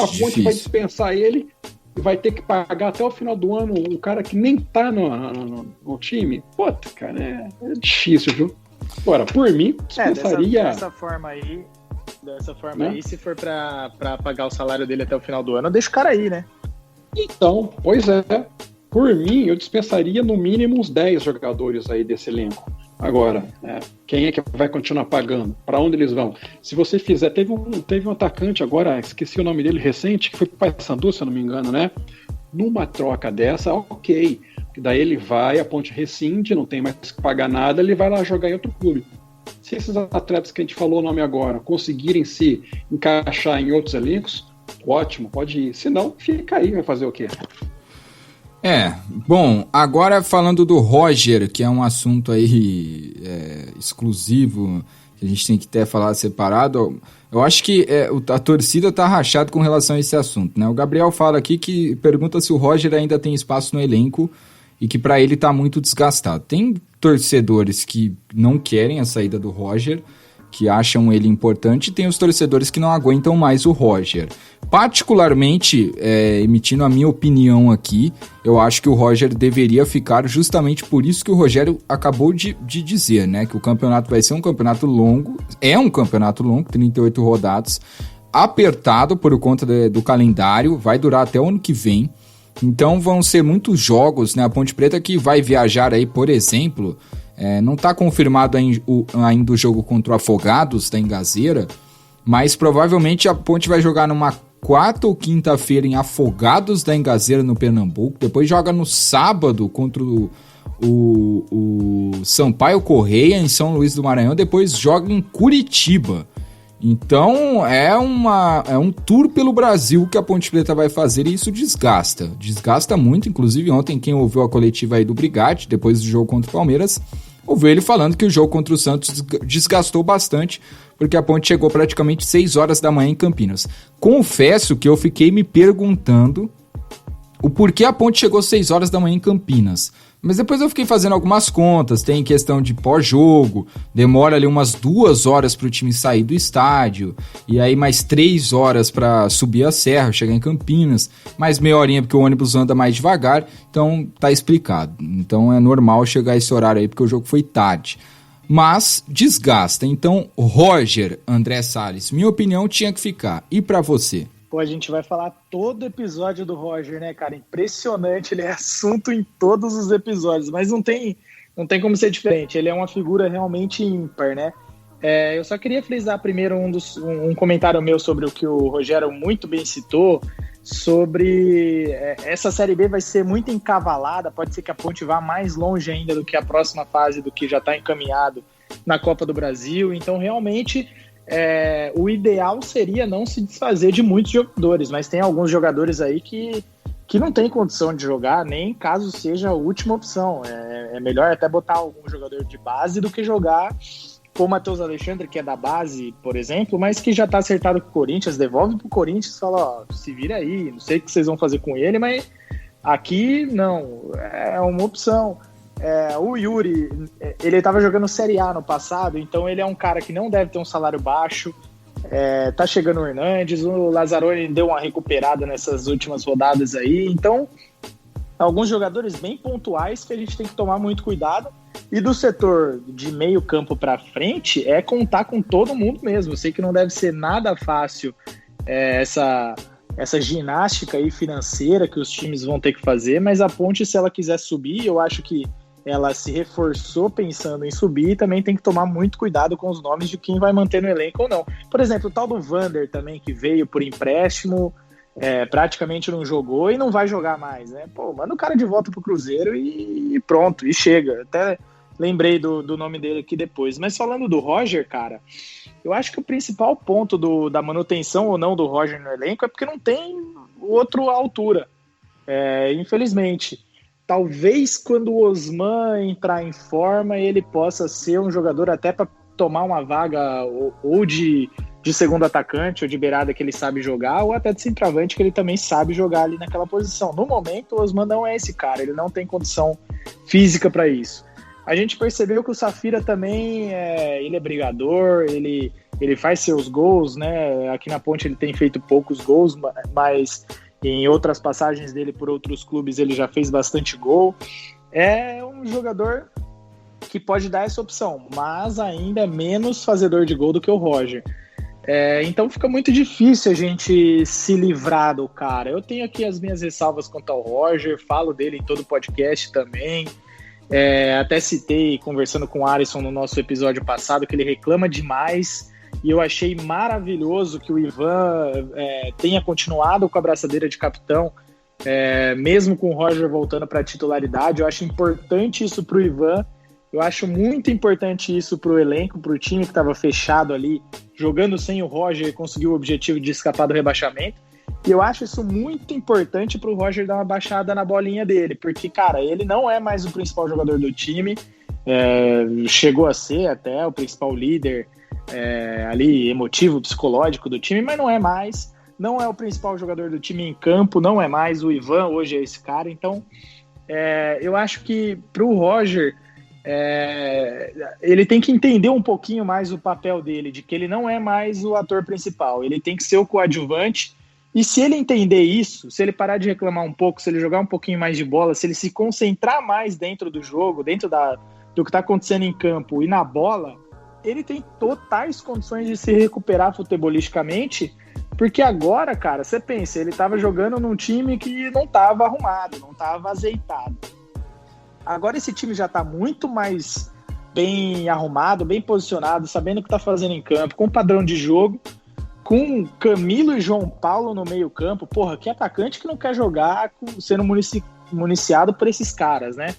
dispensar ele e vai ter que pagar até o final do ano um cara que nem tá no time. Puta, cara, é difícil, viu? Agora, por mim, dispensaria... Dessa forma aí, se for pra pagar o salário dele até o final do ano, deixa o cara aí, né? Então, pois é. Por mim, eu dispensaria no mínimo uns 10 jogadores aí desse elenco. Agora, quem é que vai continuar pagando? Para onde eles vão? Se você fizer... Teve um atacante agora, esqueci o nome dele, recente, que foi pro Paysandu, se eu não me engano, né? Numa troca dessa, ok. Daí ele vai, a Ponte rescinde, não tem mais que pagar nada, ele vai lá jogar em outro clube. Se esses atletas que a gente falou o nome agora conseguirem se encaixar em outros elencos, ótimo, pode ir. Se não, fica aí, vai fazer o quê? Bom, agora falando do Roger, que é um assunto aí exclusivo, que a gente tem que até falar separado, eu acho que a torcida tá rachada com relação a esse assunto, né? O Gabriel fala aqui que pergunta se o Roger ainda tem espaço no elenco e que para ele tá muito desgastado. Tem torcedores que não querem a saída do Roger, que acham ele importante, e tem os torcedores que não aguentam mais o Roger. Particularmente, emitindo a minha opinião aqui, eu acho que o Roger deveria ficar justamente por isso que o Rogério acabou de dizer, né? Que o campeonato vai ser um campeonato longo, 38 rodadas, apertado por conta do calendário, vai durar até o ano que vem, então vão ser muitos jogos, né? A Ponte Preta que vai viajar aí, por exemplo... não está confirmado ainda o jogo contra o Afogados da Engazeira, mas provavelmente a Ponte vai jogar numa quarta ou quinta-feira em Afogados da Engazeira, no Pernambuco, depois joga no sábado contra o Sampaio Correia em São Luís do Maranhão, depois joga em Curitiba. Então é um tour pelo Brasil que a Ponte Preta vai fazer, e isso desgasta muito. Inclusive ontem, quem ouviu a coletiva aí do Brigatti, depois do jogo contra o Palmeiras, ouviu ele falando que o jogo contra o Santos desgastou bastante, porque a Ponte chegou praticamente 6 horas da manhã em Campinas. Confesso que eu fiquei me perguntando o porquê a Ponte chegou 6 horas da manhã em Campinas. Mas depois eu fiquei fazendo algumas contas, tem questão de pós-jogo, demora ali umas 2 horas para o time sair do estádio, e aí mais 3 horas para subir a serra, chegar em Campinas, mais meia horinha porque o ônibus anda mais devagar, então tá explicado. Então é normal chegar esse horário aí porque o jogo foi tarde. Mas desgasta, então Roger, André Salles, minha opinião tinha que ficar. E para você? Pô, a gente vai falar todo episódio do Roger, né, cara? Impressionante, ele é assunto em todos os episódios, mas não tem como ser diferente, ele é uma figura realmente ímpar, né? Eu só queria frisar primeiro um comentário meu sobre o que o Rogério muito bem citou, sobre essa Série B vai ser muito encavalada, pode ser que a Ponte vá mais longe ainda do que a próxima fase, do que já está encaminhado na Copa do Brasil, então realmente... o ideal seria não se desfazer de muitos jogadores, mas tem alguns jogadores aí que não tem condição de jogar, nem caso seja a última opção. É melhor até botar algum jogador de base do que jogar com o Matheus Alexandre, que é da base, por exemplo, mas que já tá acertado com o Corinthians, devolve pro Corinthians e fala, ó, se vira aí, não sei o que vocês vão fazer com ele, mas aqui não, é uma opção. O Yuri, ele estava jogando Série A no passado, então ele é um cara que não deve ter um salário baixo. Tá chegando o Hernandes, o Lazzaroni deu uma recuperada nessas últimas rodadas aí, então alguns jogadores bem pontuais que a gente tem que tomar muito cuidado. E do setor de meio campo para frente é contar com todo mundo mesmo. Eu sei que não deve ser nada fácil essa ginástica aí financeira que os times vão ter que fazer, mas a Ponte, se ela quiser subir, eu acho que ela se reforçou pensando em subir e também tem que tomar muito cuidado com os nomes de quem vai manter no elenco ou não. Por exemplo, o tal do Vander também, que veio por empréstimo, praticamente não jogou e não vai jogar mais, né? Pô, manda o cara de volta pro Cruzeiro e pronto, e chega. Até lembrei do nome dele aqui depois. Mas falando do Roger, cara, eu acho que o principal ponto da manutenção ou não do Roger no elenco é porque não tem outro à altura, infelizmente. Talvez quando o Osman entrar em forma, ele possa ser um jogador até para tomar uma vaga ou de segundo atacante, ou de beirada que ele sabe jogar, ou até de centroavante que ele também sabe jogar ali naquela posição. No momento, o Osman não é esse cara, ele não tem condição física para isso. A gente percebeu que o Safira também, ele é brigador, ele faz seus gols, né? Aqui na Ponte ele tem feito poucos gols, mas em outras passagens dele por outros clubes ele já fez bastante gol. É um jogador que pode dar essa opção, mas ainda é menos fazedor de gol do que o Roger. Então fica muito difícil a gente se livrar do cara. Eu tenho aqui as minhas ressalvas quanto ao Roger, falo dele em todo o podcast também. Até citei, conversando com o Alisson no nosso episódio passado, que ele reclama demais. E eu achei maravilhoso que o Ivan tenha continuado com a braçadeira de capitão, mesmo com o Roger voltando para a titularidade. Eu acho importante isso para o Ivan, eu acho muito importante isso para o elenco, para o time que estava fechado ali, jogando sem o Roger, conseguiu o objetivo de escapar do rebaixamento. E eu acho isso muito importante para o Roger dar uma baixada na bolinha dele, porque, cara, ele não é mais o principal jogador do time, chegou a ser até o principal líder ali emotivo, psicológico do time, mas não é mais, não é o principal jogador do time em campo, não é mais o Ivan, hoje é esse cara. Então eu acho que pro Roger ele tem que entender um pouquinho mais o papel dele, de que ele não é mais o ator principal, ele tem que ser o coadjuvante. E se ele entender isso, se ele parar de reclamar um pouco, se ele jogar um pouquinho mais de bola, se ele se concentrar mais dentro do jogo, dentro do que está acontecendo em campo e na bola, ele tem totais condições de se recuperar futebolisticamente, porque agora, cara, você pensa, ele estava jogando num time que não estava arrumado, não estava azeitado. Agora esse time já está muito mais bem arrumado, bem posicionado, sabendo o que está fazendo em campo, com padrão de jogo, com Camilo e João Paulo no meio campo. Porra, que atacante que não quer jogar sendo municiado por esses caras, né?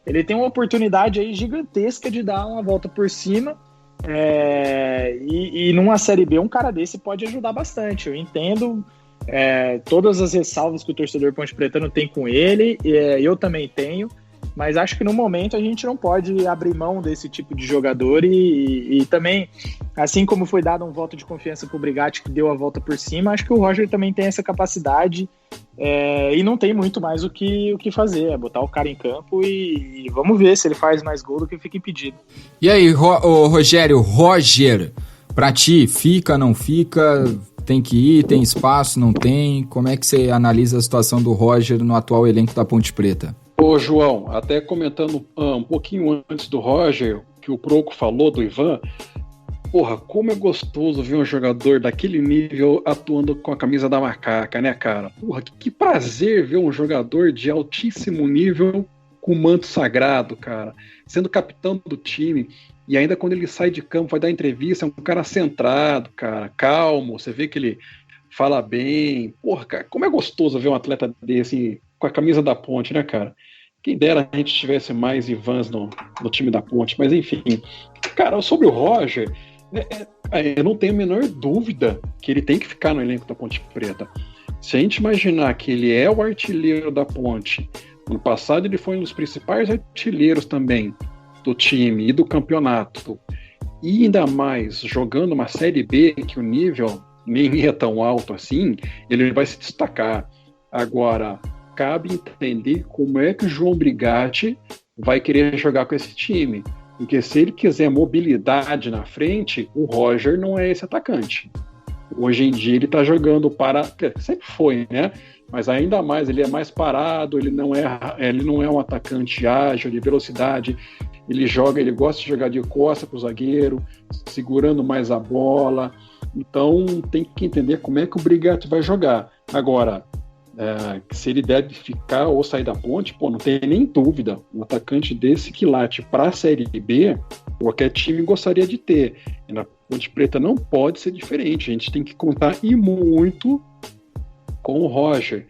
Ele tem uma oportunidade aí gigantesca de dar uma volta por cima, e numa Série B um cara desse pode ajudar bastante. Eu entendo todas as ressalvas que o torcedor ponte-pretano tem com ele, eu também tenho, mas acho que no momento a gente não pode abrir mão desse tipo de jogador e também, assim como foi dado um voto de confiança pro Brigatti, que deu a volta por cima, acho que o Roger também tem essa capacidade, e não tem muito mais o que fazer, botar o cara em campo e vamos ver se ele faz mais gol do que fica impedido. E aí, Rogério, Roger, pra ti, fica, não fica, tem que ir, tem espaço, não tem? Como é que você analisa a situação do Roger no atual elenco da Ponte Preta? Ô João, até comentando um pouquinho antes do Roger, que o Proco falou do Ivan, porra, como é gostoso ver um jogador daquele nível atuando com a camisa da macaca, né, cara? Porra, que prazer ver um jogador de altíssimo nível com o manto sagrado, cara, sendo capitão do time, e ainda quando ele sai de campo, vai dar entrevista, é um cara centrado, cara, calmo, você vê que ele fala bem. Porra, cara, como é gostoso ver um atleta desse com a camisa da Ponte, né, cara? Quem dera a gente tivesse mais Ivans no time da Ponte, mas enfim. Cara, sobre o Roger, Eu não tenho a menor dúvida que ele tem que ficar no elenco da Ponte Preta. Se a gente imaginar que ele é o artilheiro da Ponte, no passado ele foi um dos principais artilheiros também do time e do campeonato, e ainda mais jogando uma Série B, que o nível nem é tão alto assim, ele vai se destacar. Agora, cabe entender como é que o João Brigatti vai querer jogar com esse time. Porque se ele quiser mobilidade na frente, o Roger não é esse atacante. Hoje em dia ele está jogando para... Sempre foi, né? Mas ainda mais, ele é mais parado, ele não é um atacante ágil, de velocidade. Ele gosta de jogar de costa para o zagueiro, segurando mais a bola. Então tem que entender como é que o Brigatti vai jogar. Agora, se ele deve ficar ou sair da Ponte, não tem nem dúvida. Um atacante desse que late para a Série B, qualquer time gostaria de ter. E na Ponte Preta não pode ser diferente. A gente tem que contar e muito com o Roger.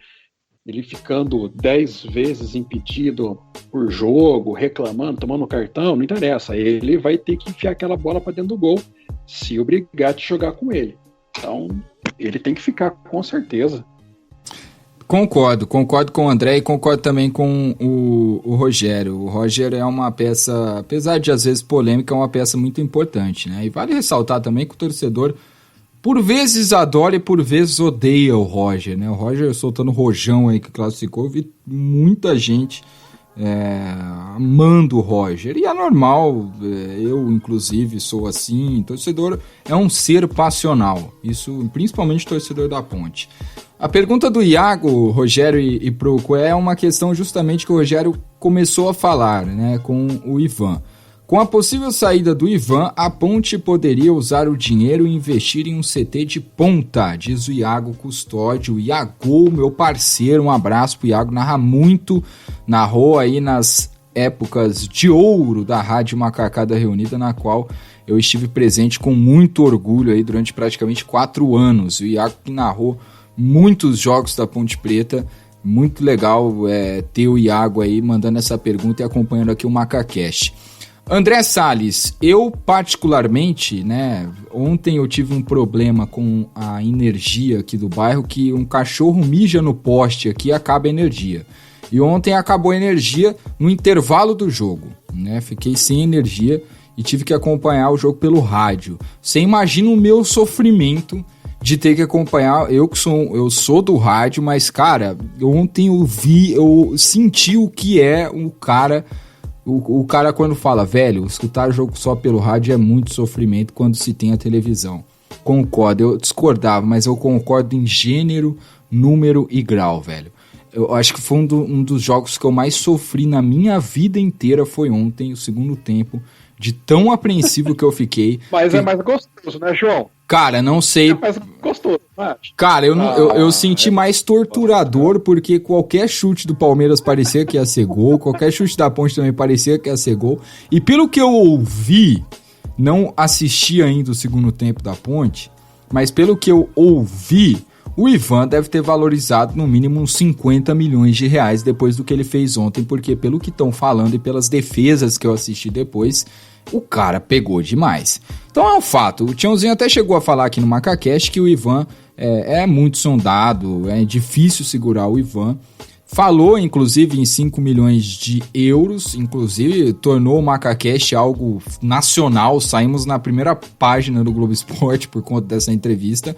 Ele ficando 10 vezes impedido por jogo, reclamando, tomando cartão, não interessa. Ele vai ter que enfiar aquela bola para dentro do gol se o Brigatti jogar com ele. Então, ele tem que ficar, com certeza. Concordo com o André e concordo também com o Rogério. O Roger é uma peça, apesar de às vezes polêmica, é uma peça muito importante, né? E vale ressaltar também que o torcedor por vezes adora e por vezes odeia o Roger, né? O Roger soltando rojão aí que classificou, eu vi muita gente amando o Roger. E é normal, eu inclusive sou assim, torcedor é um ser passional, isso principalmente torcedor da Ponte. A pergunta do Iago, Rogério e Proco é uma questão justamente que o Rogério começou a falar, né, com o Ivan. Com a possível saída do Ivan, a Ponte poderia usar o dinheiro e investir em um CT de ponta, diz o Iago Custódio. Iago, meu parceiro, um abraço pro Iago, narrou aí nas épocas de ouro da Rádio Macacada Reunida, na qual eu estive presente com muito orgulho aí durante praticamente 4 anos. O Iago que narrou muitos jogos da Ponte Preta, muito legal ter o Iago aí mandando essa pergunta e acompanhando aqui o MacaCast. André Salles, eu particularmente, né, ontem eu tive um problema com a energia aqui do bairro, que um cachorro mija no poste aqui e acaba a energia. E ontem acabou a energia no intervalo do jogo, né, fiquei sem energia e tive que acompanhar o jogo pelo rádio. Você imagina o meu sofrimento de ter que acompanhar, eu sou do rádio, mas cara, ontem eu senti o que é o cara quando fala, velho, escutar o jogo só pelo rádio é muito sofrimento quando se tem a televisão. Concordo, eu discordava, mas eu concordo em gênero, número e grau, velho. Eu acho que foi um dos jogos que eu mais sofri na minha vida inteira foi ontem, o segundo tempo, de tão apreensivo que eu fiquei. Mas é mais gostoso, né, João? Cara, não sei. É mais gostoso, né? Cara, eu senti mais torturador, porque qualquer chute do Palmeiras parecia que ia ser gol, qualquer chute da Ponte também parecia que ia ser gol. E pelo que eu ouvi, não assisti ainda o segundo tempo da Ponte, mas pelo que eu ouvi, o Ivan deve ter valorizado no mínimo uns 50 milhões de reais depois do que ele fez ontem, porque pelo que estão falando e pelas defesas que eu assisti depois, o cara pegou demais. Então é um fato, o Tiãozinho até chegou a falar aqui no MacaCast que o Ivan é muito sondado, é difícil segurar o Ivan. Falou, inclusive, em 5 milhões de euros, inclusive tornou o MacaCast algo nacional, saímos na primeira página do Globo Esporte por conta dessa entrevista.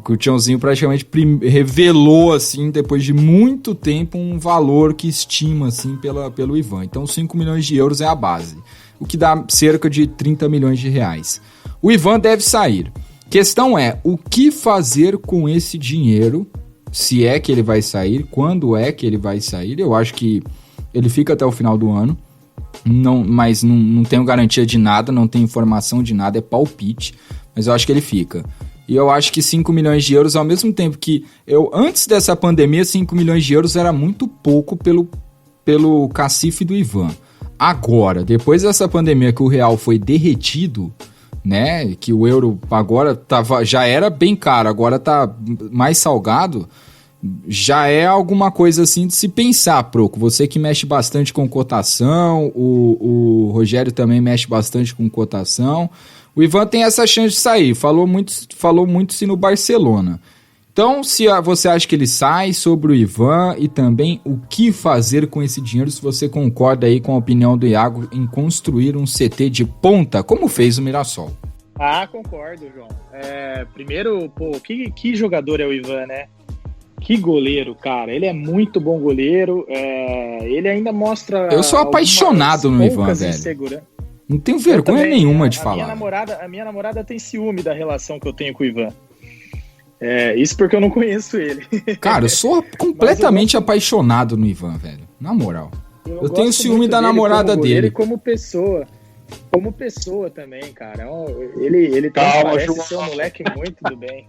O Tiãozinho praticamente revelou, assim, depois de muito tempo, um valor que estima, assim, pelo Ivan. Então, 5 milhões de euros é a base, o que dá cerca de 30 milhões de reais. O Ivan deve sair. Questão é, o que fazer com esse dinheiro? Se é que ele vai sair, quando é que ele vai sair? Eu acho que ele fica até o final do ano, mas não tenho garantia de nada, não tenho informação de nada, é palpite, mas eu acho que ele fica. E eu acho que 5 milhões de euros, ao mesmo tempo que antes dessa pandemia, 5 milhões de euros era muito pouco pelo cacife do Ivan. Agora, depois dessa pandemia que o real foi derretido, né, que o euro agora já era bem caro, agora tá mais salgado, já é alguma coisa assim de se pensar, Proco. Você que mexe bastante com cotação, o Rogério também mexe bastante com cotação. O Ivan tem essa chance de sair, falou muito sim no Barcelona. Então, se você acha que ele sai, sobre o Ivan e também o que fazer com esse dinheiro, se você concorda aí com a opinião do Iago em construir um CT de ponta, como fez o Mirassol. Concordo, João. Primeiro, que jogador é o Ivan, né? Que goleiro, cara. Ele é muito bom goleiro. Ele ainda mostra... Eu sou apaixonado no Ivan, velho. Não tenho vergonha nenhuma de falar. A minha namorada tem ciúme da relação que eu tenho com o Ivan. Isso porque eu não conheço ele. Cara, eu sou completamente apaixonado no Ivan, velho. Na moral. Eu tenho ciúme da namorada dele. Como pessoa. Como pessoa também, cara. Ele parece ser um moleque muito do bem.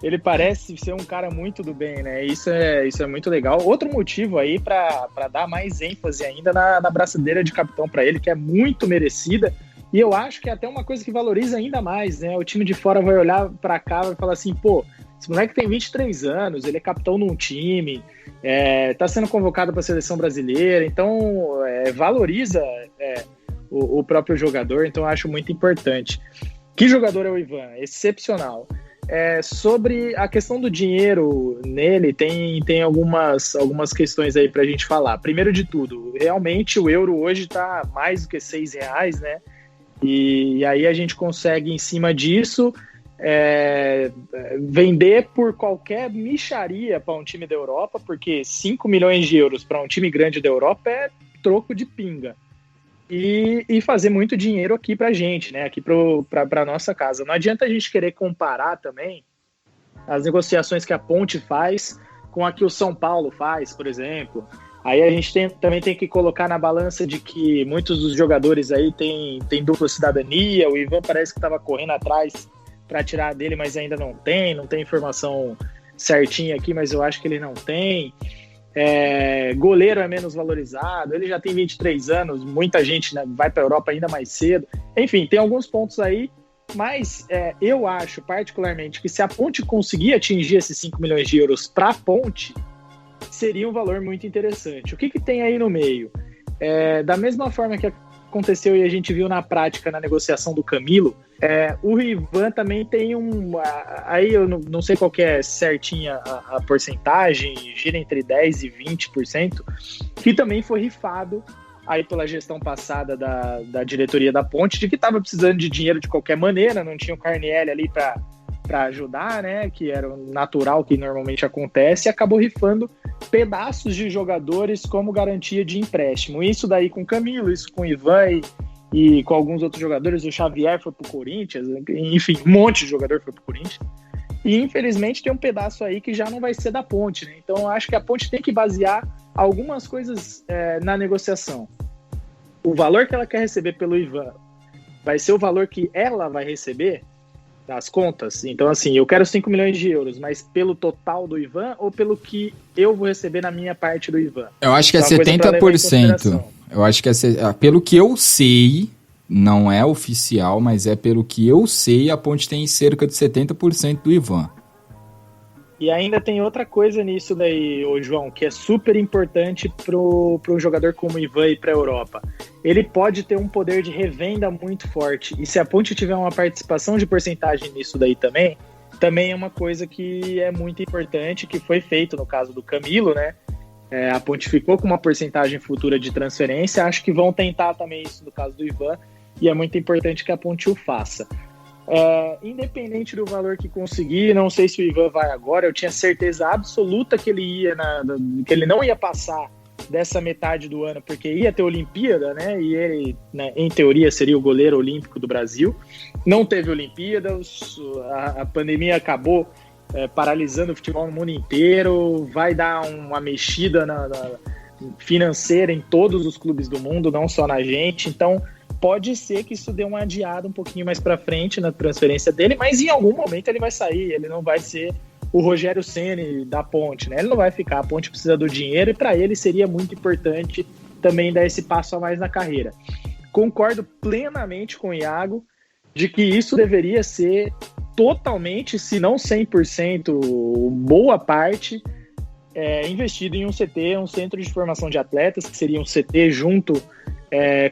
Ele parece ser um cara muito do bem, né? Isso é muito legal. Outro motivo aí para dar mais ênfase ainda na braçadeira de capitão para ele, que é muito merecida. E eu acho que é até uma coisa que valoriza ainda mais, né? O time de fora vai olhar para cá e vai falar assim, pô, esse moleque tem 23 anos, ele é capitão num time, tá sendo convocado para a seleção brasileira, então valoriza o próprio jogador, então eu acho muito importante. Que jogador é o Ivan? Excepcional. Sobre a questão do dinheiro nele, tem algumas questões aí pra gente falar. Primeiro de tudo, realmente o euro hoje tá mais do que R$6, né? E aí a gente consegue, em cima disso, vender por qualquer mixaria para um time da Europa, porque 5 milhões de euros para um time grande da Europa é troco de pinga. E fazer muito dinheiro aqui pra gente, né? Aqui pra nossa casa. Não adianta a gente querer comparar também as negociações que a Ponte faz com a que o São Paulo faz, por exemplo. Aí a gente também tem que colocar na balança de que muitos dos jogadores aí têm dupla cidadania. O Ivan parece que estava correndo atrás para tirar dele, mas ainda não tem informação certinha aqui, mas eu acho que ele não tem. Goleiro é menos valorizado, ele já tem 23 anos, muita gente, né, vai para a Europa ainda mais cedo. Enfim, tem alguns pontos aí, mas eu acho particularmente que se a Ponte conseguir atingir esses 5 milhões de euros para a Ponte, seria um valor muito interessante. O que tem aí no meio? Da mesma forma que aconteceu e a gente viu na prática na negociação do Camilo, o Ivan também tem aí eu não sei qual que é certinha a porcentagem, gira entre 10% e 20%, que também foi rifado aí pela gestão passada da diretoria da Ponte, de que estava precisando de dinheiro de qualquer maneira, não tinha o Carnielli ali para ajudar, né, que era o natural que normalmente acontece, e acabou rifando pedaços de jogadores como garantia de empréstimo. Isso daí com o Camilo, isso com o Ivan e com alguns outros jogadores. O Xavier foi pro Corinthians, enfim, um monte de jogador foi pro Corinthians. E infelizmente tem um pedaço aí que já não vai ser da Ponte, né? Então eu acho que a Ponte tem que basear algumas coisas na negociação. O valor que ela quer receber pelo Ivan vai ser o valor que ela vai receber das contas. Então, assim, eu quero 5 milhões de euros, mas pelo total do Ivan ou pelo que eu vou receber na minha parte do Ivan? Eu acho que é 70%. Eu acho que pelo que eu sei, não é oficial, mas pelo que eu sei, a Ponte tem cerca de 70% do Ivan. E ainda tem outra coisa nisso daí, ô João, que é super importante para um jogador como o Ivan ir para a Europa. Ele pode ter um poder de revenda muito forte. E se a Ponte tiver uma participação de porcentagem nisso daí também é uma coisa que é muito importante, que foi feito no caso do Camilo, né? A Ponte ficou com uma porcentagem futura de transferência. Acho que vão tentar também isso no caso do Ivan. E é muito importante que a Ponte o faça. Independente do valor que conseguir, não sei se o Ivan vai agora, eu tinha certeza absoluta que ele que ele não ia passar dessa metade do ano, porque ia ter Olimpíada, né? E ele, né, em teoria, seria o goleiro olímpico do Brasil. Não teve Olimpíada, a pandemia acabou paralisando o futebol no mundo inteiro, vai dar uma mexida financeira em todos os clubes do mundo, não só na gente, então pode ser que isso dê uma adiada um pouquinho mais para frente na transferência dele, mas em algum momento ele vai sair, ele não vai ser o Rogério Ceni da Ponte, né? Ele não vai ficar, a Ponte precisa do dinheiro e para ele seria muito importante também dar esse passo a mais na carreira. Concordo plenamente com o Iago de que isso deveria ser totalmente, se não 100%, boa parte, investido em um CT, um centro de formação de atletas, que seria um CT junto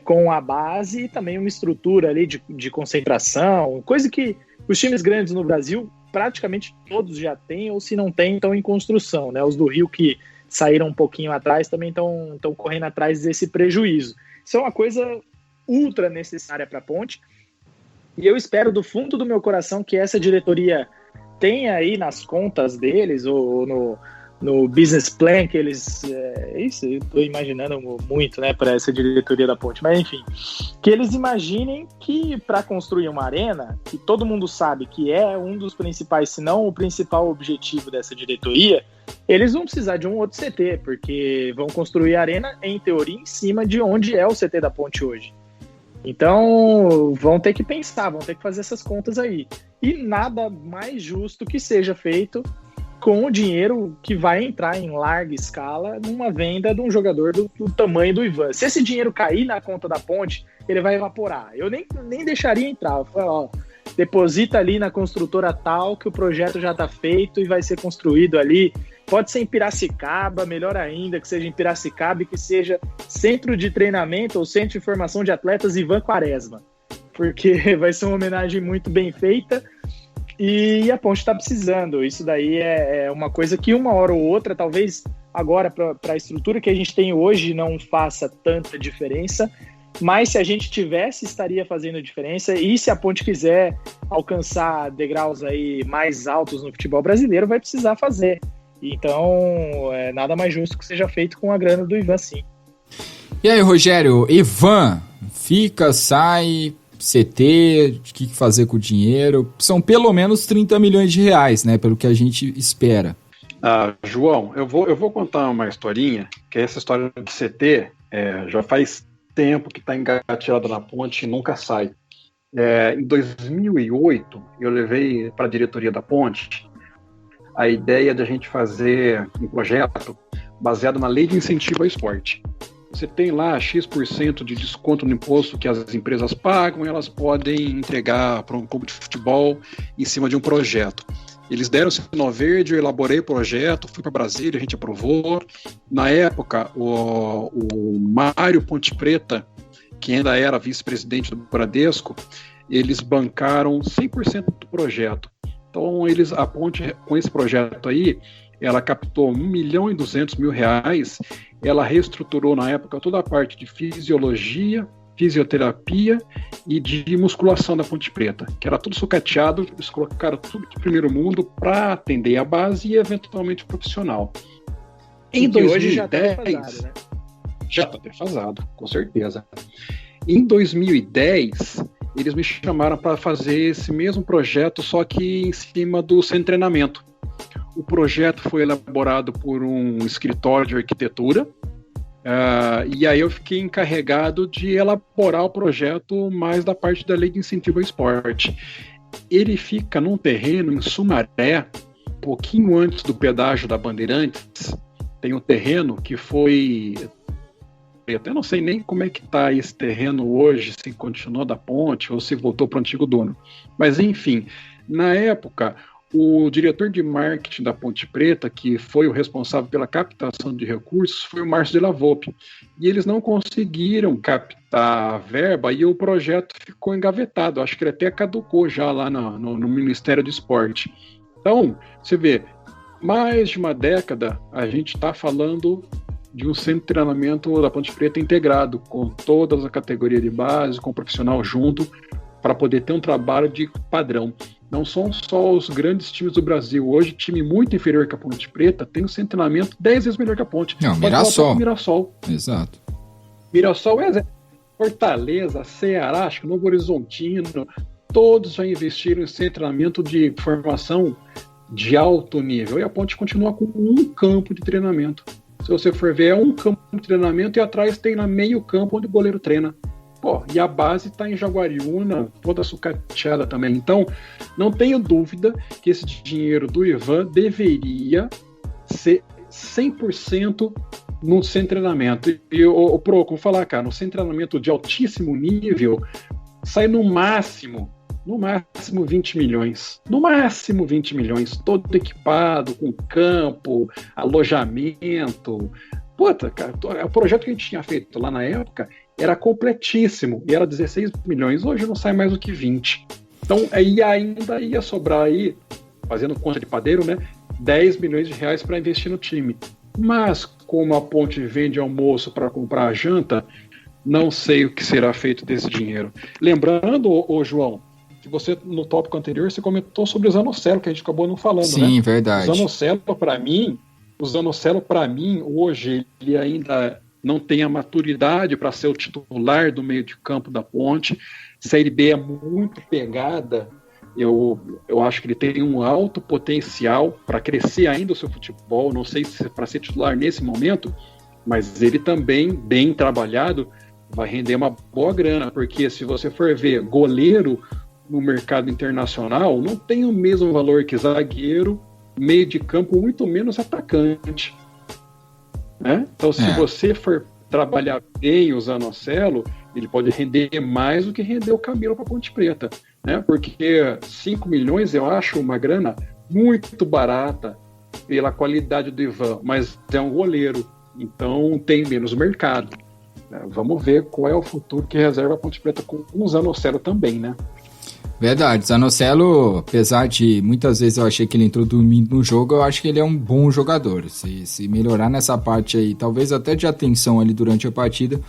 com a base e também uma estrutura ali de concentração, coisa que os times grandes no Brasil praticamente todos já têm, ou se não têm, estão em construção, né? Os do Rio que saíram um pouquinho atrás também estão correndo atrás desse prejuízo. Isso é uma coisa ultra necessária para a Ponte, e eu espero do fundo do meu coração que essa diretoria tenha aí nas contas deles, ou no business plan que eles... isso eu estou imaginando muito, né, para essa diretoria da Ponte, mas enfim, que eles imaginem que para construir uma arena, que todo mundo sabe que é um dos principais, se não o principal objetivo dessa diretoria, eles vão precisar de um outro CT, porque vão construir a arena, em teoria, em cima de onde é o CT da Ponte hoje. Então, vão ter que pensar, vão ter que fazer essas contas aí. E nada mais justo que seja feito com o dinheiro que vai entrar em larga escala numa venda de um jogador do tamanho do Ivan. Se esse dinheiro cair na conta da Ponte, ele vai evaporar. Eu nem deixaria entrar. Eu falo, deposita ali na construtora tal, que o projeto já está feito e vai ser construído ali. Pode ser em Piracicaba, melhor ainda que seja em Piracicaba e que seja centro de treinamento ou centro de formação de atletas Ivan Quaresma. Porque vai ser uma homenagem muito bem feita. E a Ponte está precisando. Isso daí é uma coisa que uma hora ou outra, talvez agora para a estrutura que a gente tem hoje não faça tanta diferença, mas se a gente tivesse, estaria fazendo diferença. E se a Ponte quiser alcançar degraus aí mais altos no futebol brasileiro, vai precisar fazer. Então, nada mais justo que seja feito com a grana do Ivan, sim. E aí, Rogério, Ivan, fica, sai... CT, o que fazer com o dinheiro? São pelo menos 30 milhões de reais, né? Pelo que a gente espera. João, eu vou contar uma historinha, que essa história de CT já faz tempo que está engatilhada na Ponte e nunca sai. Em 2008, eu levei para a diretoria da Ponte a ideia de a gente fazer um projeto baseado na lei de incentivo ao esporte. Você tem lá X% de desconto no imposto que as empresas pagam e elas podem entregar para um clube de futebol em cima de um projeto. Eles deram o sinal verde, eu elaborei o projeto, fui para Brasília, a gente aprovou. Na época, o Mário Ponte Preta, que ainda era vice-presidente do Bradesco, eles bancaram 100% do projeto. Então, a Ponte, com esse projeto aí, ela captou R$1.200.000, ela reestruturou na época toda a parte de fisiologia, fisioterapia e de musculação da Ponte Preta, que era tudo sucateado, eles colocaram tudo de primeiro mundo para atender a base e eventualmente o profissional. Em 2010, hoje já está defasado, né? Já está defasado, com certeza. Em 2010, eles me chamaram para fazer esse mesmo projeto, só que em cima do centro de treinamento. O projeto foi elaborado por um escritório de arquitetura, e aí eu fiquei encarregado de elaborar o projeto mais da parte da lei de incentivo ao esporte. Ele fica num terreno em Sumaré, um pouquinho antes do pedágio da Bandeirantes. Tem um terreno que foi... Eu não sei nem como é que está esse terreno hoje, se continuou da Ponte ou se voltou para o antigo dono. Mas enfim, na época... O diretor de marketing da Ponte Preta, que foi o responsável pela captação de recursos, foi o Márcio de la Volpe. E eles não conseguiram captar a verba e o projeto ficou engavetado. Acho que ele até caducou já lá no Ministério do Esporte. Então, você vê, mais de uma década a gente está falando de um centro de treinamento da Ponte Preta integrado, com todas as categorias de base, com o profissional junto, para poder ter um trabalho de padrão. Não são só os grandes times do Brasil. Hoje, time muito inferior que a Ponte Preta tem um centro de treinamento 10 vezes melhor que a Ponte. Não, Mirassol. Exato. Mirassol, Fortaleza, Ceará, acho que Novo Horizontino, todos já investiram em centro de treinamento de formação de alto nível. E a Ponte continua com um campo de treinamento. Se você for ver, é um campo de treinamento e atrás tem lá meio campo onde o goleiro treina. E a base está em Jaguariúna, toda sucateada também. Então, não tenho dúvida que esse dinheiro do Ivan deveria ser 100% no centro de treinamento. E o Pro, como falar, cara, no centro de treinamento de altíssimo nível, sai no máximo 20 milhões. No máximo 20 milhões, todo equipado, com campo, alojamento. Puta, cara, o projeto que a gente tinha feito lá na época era completíssimo, e era 16 milhões, hoje não sai mais do que 20. Então, aí ainda ia sobrar aí, fazendo conta de padeiro, né, 10 milhões de reais para investir no time. Mas, como a Ponte vende almoço para comprar janta, não sei o que será feito desse dinheiro. Lembrando, ô João, que você, no tópico anterior, você comentou sobre o Zanocelo, que a gente acabou não falando, né? Sim, verdade. O Zanocelo, para mim, hoje, ele ainda não tem a maturidade para ser o titular do meio de campo da Ponte. Série B é muito pegada. Eu acho que ele tem um alto potencial para crescer ainda o seu futebol. Não sei se para ser titular nesse momento, mas ele também, bem trabalhado, vai render uma boa grana, porque se você for ver goleiro no mercado internacional, não tem o mesmo valor que zagueiro, meio de campo, muito menos atacante. Né? Então, se você for trabalhar bem o Zanocelo, ele pode render mais do que rendeu o Camilo para Ponte Preta, né? Porque 5 milhões eu acho uma grana muito barata pela qualidade do Ivan, mas é um goleiro, então tem menos mercado. Vamos ver qual é o futuro que reserva a Ponte Preta com o Zanocelo também, né? Verdade, Zanocelo, apesar de muitas vezes eu achei que ele entrou dormindo no jogo, eu acho que ele é um bom jogador. Se melhorar nessa parte aí, talvez até de atenção ali durante a partida,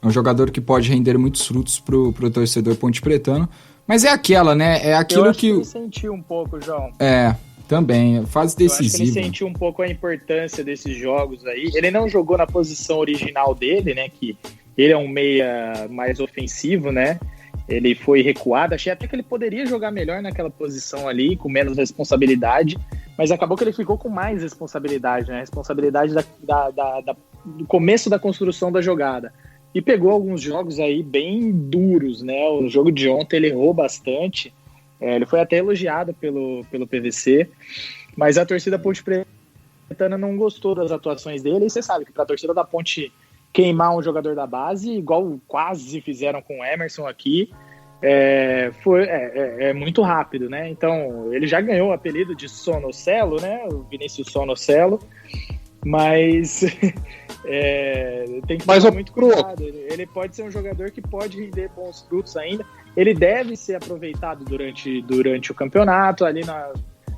é um jogador que pode render muitos frutos pro torcedor pontepretano. Mas é aquela, né? É aquilo eu acho que ele sentiu um pouco, João. Também, fase decisiva. Eu acho que ele sentiu um pouco a importância desses jogos aí. Ele não jogou na posição original dele, né? Que ele é um meia mais ofensivo, né? Ele foi recuado. Achei até que ele poderia jogar melhor naquela posição ali, com menos responsabilidade. Mas acabou que ele ficou com mais responsabilidade, né? Responsabilidade do começo da construção da jogada. E pegou alguns jogos aí bem duros, né? O jogo de ontem ele errou bastante. Ele foi até elogiado pelo PVC, mas a torcida pontepretana não gostou das atuações dele. E você sabe que para a torcida da Ponte queimar um jogador da base, igual quase fizeram com o Emerson aqui, é muito rápido, né? Então, ele já ganhou o apelido de Sonocelo, né? O Vinícius Sonocelo, mas tem que tomar muito cuidado. Ele pode ser um jogador que pode render bons frutos ainda. Ele deve ser aproveitado durante o campeonato. Ali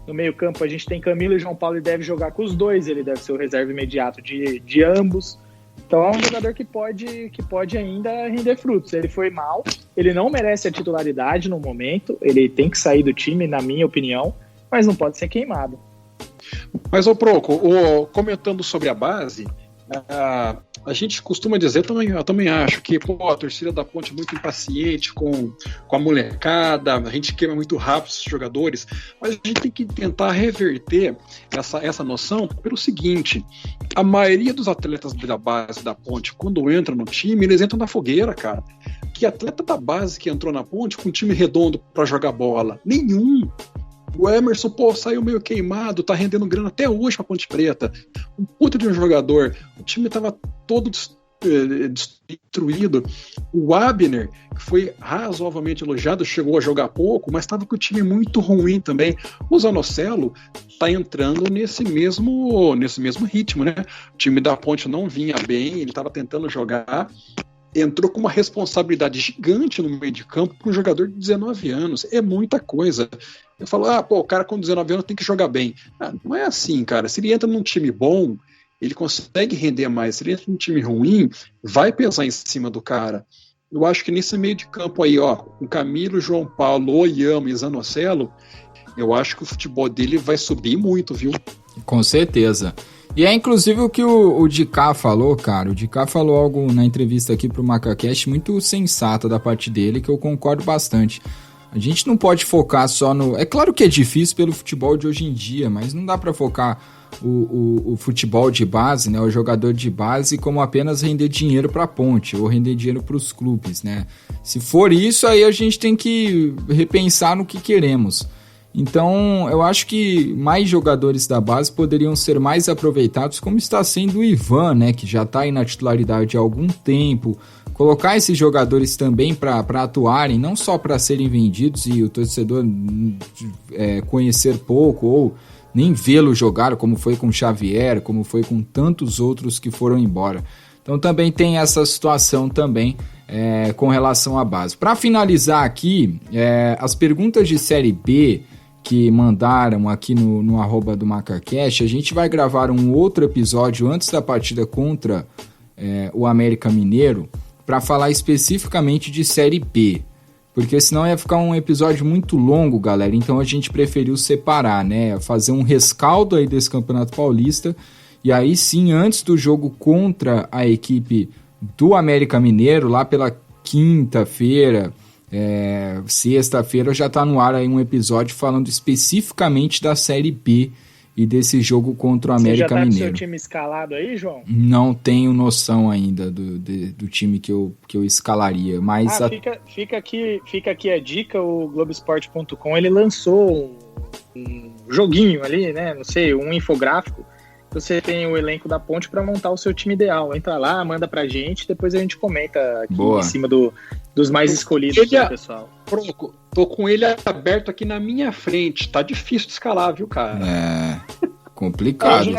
no meio campo a gente tem Camilo e João Paulo, e deve jogar com os dois. Ele deve ser o reserva imediato de ambos. Então é um jogador que pode ainda render frutos. Ele foi mal, ele não merece a titularidade no momento, ele tem que sair do time, na minha opinião, mas não pode ser queimado. Mas, Proco, comentando sobre a base, a gente costuma dizer, eu também acho que a torcida da Ponte é muito impaciente com a molecada, a gente queima muito rápido esses jogadores, mas a gente tem que tentar reverter essa noção pelo seguinte: a maioria dos atletas da base da Ponte, quando entram no time, eles entram na fogueira, cara. Que atleta da base que entrou na Ponte com um time redondo para jogar bola? Nenhum. O Emerson, saiu meio queimado, tá rendendo grana até hoje pra Ponte Preta. Um puta de um jogador. O time tava todo destruído. O Abner, que foi razoavelmente elogiado, chegou a jogar pouco, mas tava com o time muito ruim também. O Zanocelo tá entrando nesse mesmo ritmo, né? O time da Ponte não vinha bem, ele tava tentando jogar. Entrou com uma responsabilidade gigante no meio de campo para um jogador de 19 anos. É muita coisa. Eu falo, o cara com 19 anos tem que jogar bem. Não é assim, cara. Se ele entra num time bom, ele consegue render mais. Se ele entra num time ruim, vai pesar em cima do cara. Eu acho que nesse meio de campo aí, com Camilo, João Paulo, Oyama e Zanocelo, eu acho que o futebol dele vai subir muito, viu? Com certeza. E é inclusive o que o Dicá falou, cara. O Dicá falou algo na entrevista aqui pro MacaCast muito sensata da parte dele, que eu concordo bastante. A gente não pode focar só no... É claro que é difícil pelo futebol de hoje em dia, mas não dá pra focar o futebol de base, né, o jogador de base, como apenas render dinheiro pra Ponte ou render dinheiro pros clubes, né? Se for isso, aí a gente tem que repensar no que queremos. Então, eu acho que mais jogadores da base poderiam ser mais aproveitados, como está sendo o Ivan, né, que já está aí na titularidade há algum tempo. Colocar esses jogadores também para atuarem, não só para serem vendidos e o torcedor conhecer pouco ou nem vê-lo jogar, como foi com o Xavier, como foi com tantos outros que foram embora. Então também tem essa situação também com relação à base. Para finalizar aqui, as perguntas de Série B que mandaram aqui no @ do MacaCast, a gente vai gravar um outro episódio antes da partida contra o América Mineiro para falar especificamente de Série B, porque senão ia ficar um episódio muito longo, galera, então a gente preferiu separar, né, fazer um rescaldo aí desse Campeonato Paulista, e aí sim, antes do jogo contra a equipe do América Mineiro, lá pela quinta-feira, sexta-feira, já tá no ar aí um episódio falando especificamente da Série B e desse jogo contra o América Mineiro. Você já tá com seu time escalado aí, João? Não tenho noção ainda do time que eu escalaria, mas... Fica aqui a dica, o Globoesporte.com, ele lançou um joguinho ali, né, não sei, um infográfico. Você tem o elenco da Ponte para montar o seu time ideal. Entra lá, manda pra gente, depois a gente comenta aqui em cima dos mais escolhidos do pessoal. Tô com ele aberto aqui na minha frente. Tá difícil de escalar, viu, cara? Complicado.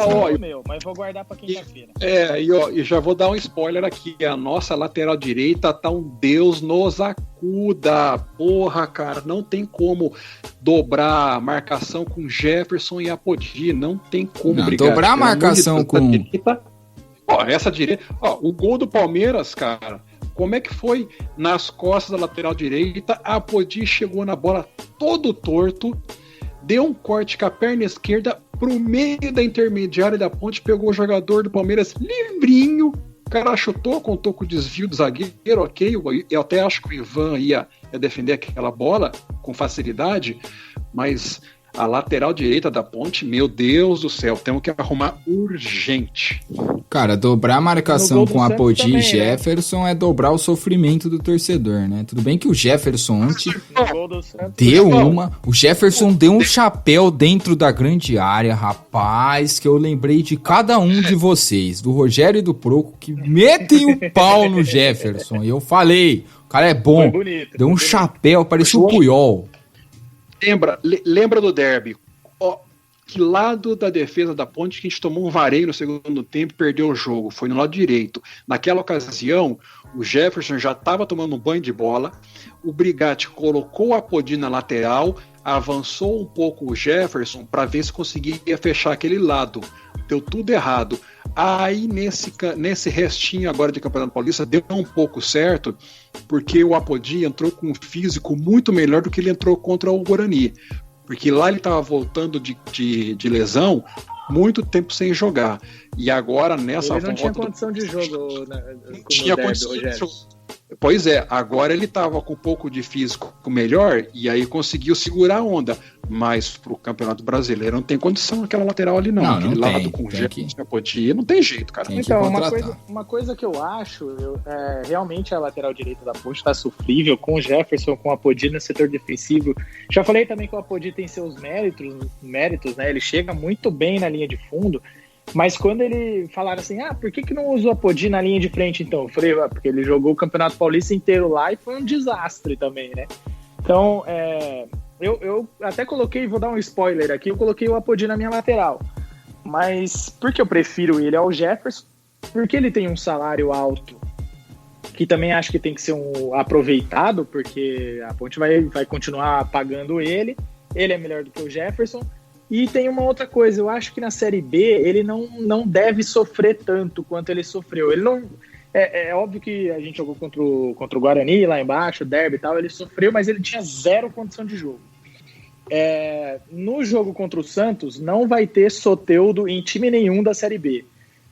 Mas vou guardar pra quinta-feira. E já vou dar um spoiler aqui. A nossa lateral direita tá um Deus nos acuda. Porra, cara, não tem como dobrar a marcação com Jefferson e Apodi. Não tem como brigar. Dobrar a marcação com... Essa direita... o gol do Palmeiras, cara... Como é que foi nas costas da lateral direita? A Apodi chegou na bola todo torto, deu um corte com a perna esquerda pro meio da intermediária da Ponte, pegou o jogador do Palmeiras livrinho, o cara chutou, contou com o desvio do zagueiro, ok, eu até acho que o Ivan ia defender aquela bola com facilidade, mas a lateral direita da Ponte, meu Deus do céu, temos que arrumar urgente. Cara, dobrar a marcação com Apodi e Jefferson é dobrar o sofrimento do torcedor, né? Tudo bem que o Jefferson ontem o Jefferson deu um chapéu dentro da grande área, rapaz, que eu lembrei de cada um de vocês, do Rogério e do Proco, que metem o pau no Jefferson. E eu falei, o cara é bom, deu um chapéu, parecia o Puyol. Lembra do derby? Que lado da defesa da Ponte que a gente tomou um vareio no segundo tempo e perdeu o jogo? Foi no lado direito. Naquela ocasião, o Jefferson já estava tomando um banho de bola, o Brigatti colocou o Apodi na lateral, avançou um pouco o Jefferson para ver se conseguia fechar aquele lado. Deu tudo errado. Aí nesse restinho agora de Campeonato Paulista deu um pouco certo, porque o Apodi entrou com um físico muito melhor do que ele entrou contra o Guarani. Porque lá ele estava voltando de lesão, muito tempo sem jogar. E agora nessa volta... Ele não tinha condição de jogo. Não tinha condição de jogo. Pois é, agora ele estava com um pouco de físico melhor e aí conseguiu segurar a onda. Mas pro Campeonato Brasileiro não tem condição aquela lateral ali não. Aquele lado com o Jefferson e Apodi não tem jeito, cara. Então, uma coisa que eu acho, realmente a lateral direita da Ponte está sofrível com o Jefferson, com o Apodi no setor defensivo. Já falei também que o Apodi tem seus méritos, né? Ele chega muito bem na linha de fundo. Mas quando ele falaram assim, por que não usa o Apodi na linha de frente então? Eu falei, porque ele jogou o Campeonato Paulista inteiro lá e foi um desastre também, né? Então, eu até coloquei, vou dar um spoiler aqui, eu coloquei o Apodi na minha lateral. Mas por que eu prefiro ele ao Jefferson? Porque ele tem um salário alto, que também acho que tem que ser aproveitado, porque a Ponte vai continuar pagando ele é melhor do que o Jefferson. E tem uma outra coisa, eu acho que na Série B ele não deve sofrer tanto quanto ele sofreu. Ele não... É óbvio que a gente jogou contra o Guarani lá embaixo, derby e tal, ele sofreu, mas ele tinha zero condição de jogo. No jogo contra o Santos, não vai ter Soteldo em time nenhum da Série B.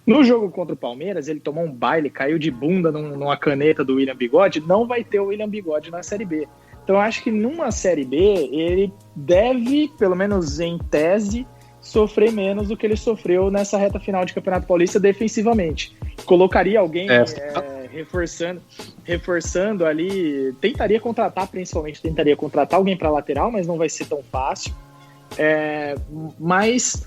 No jogo contra o Palmeiras, ele tomou um baile, caiu de bunda numa caneta do William Bigode, não vai ter o William Bigode na Série B. Então eu acho que numa Série B, ele deve, pelo menos em tese, sofrer menos do que ele sofreu nessa reta final de Campeonato Paulista defensivamente. Colocaria alguém reforçando ali, tentaria contratar alguém para lateral, mas não vai ser tão fácil. Mas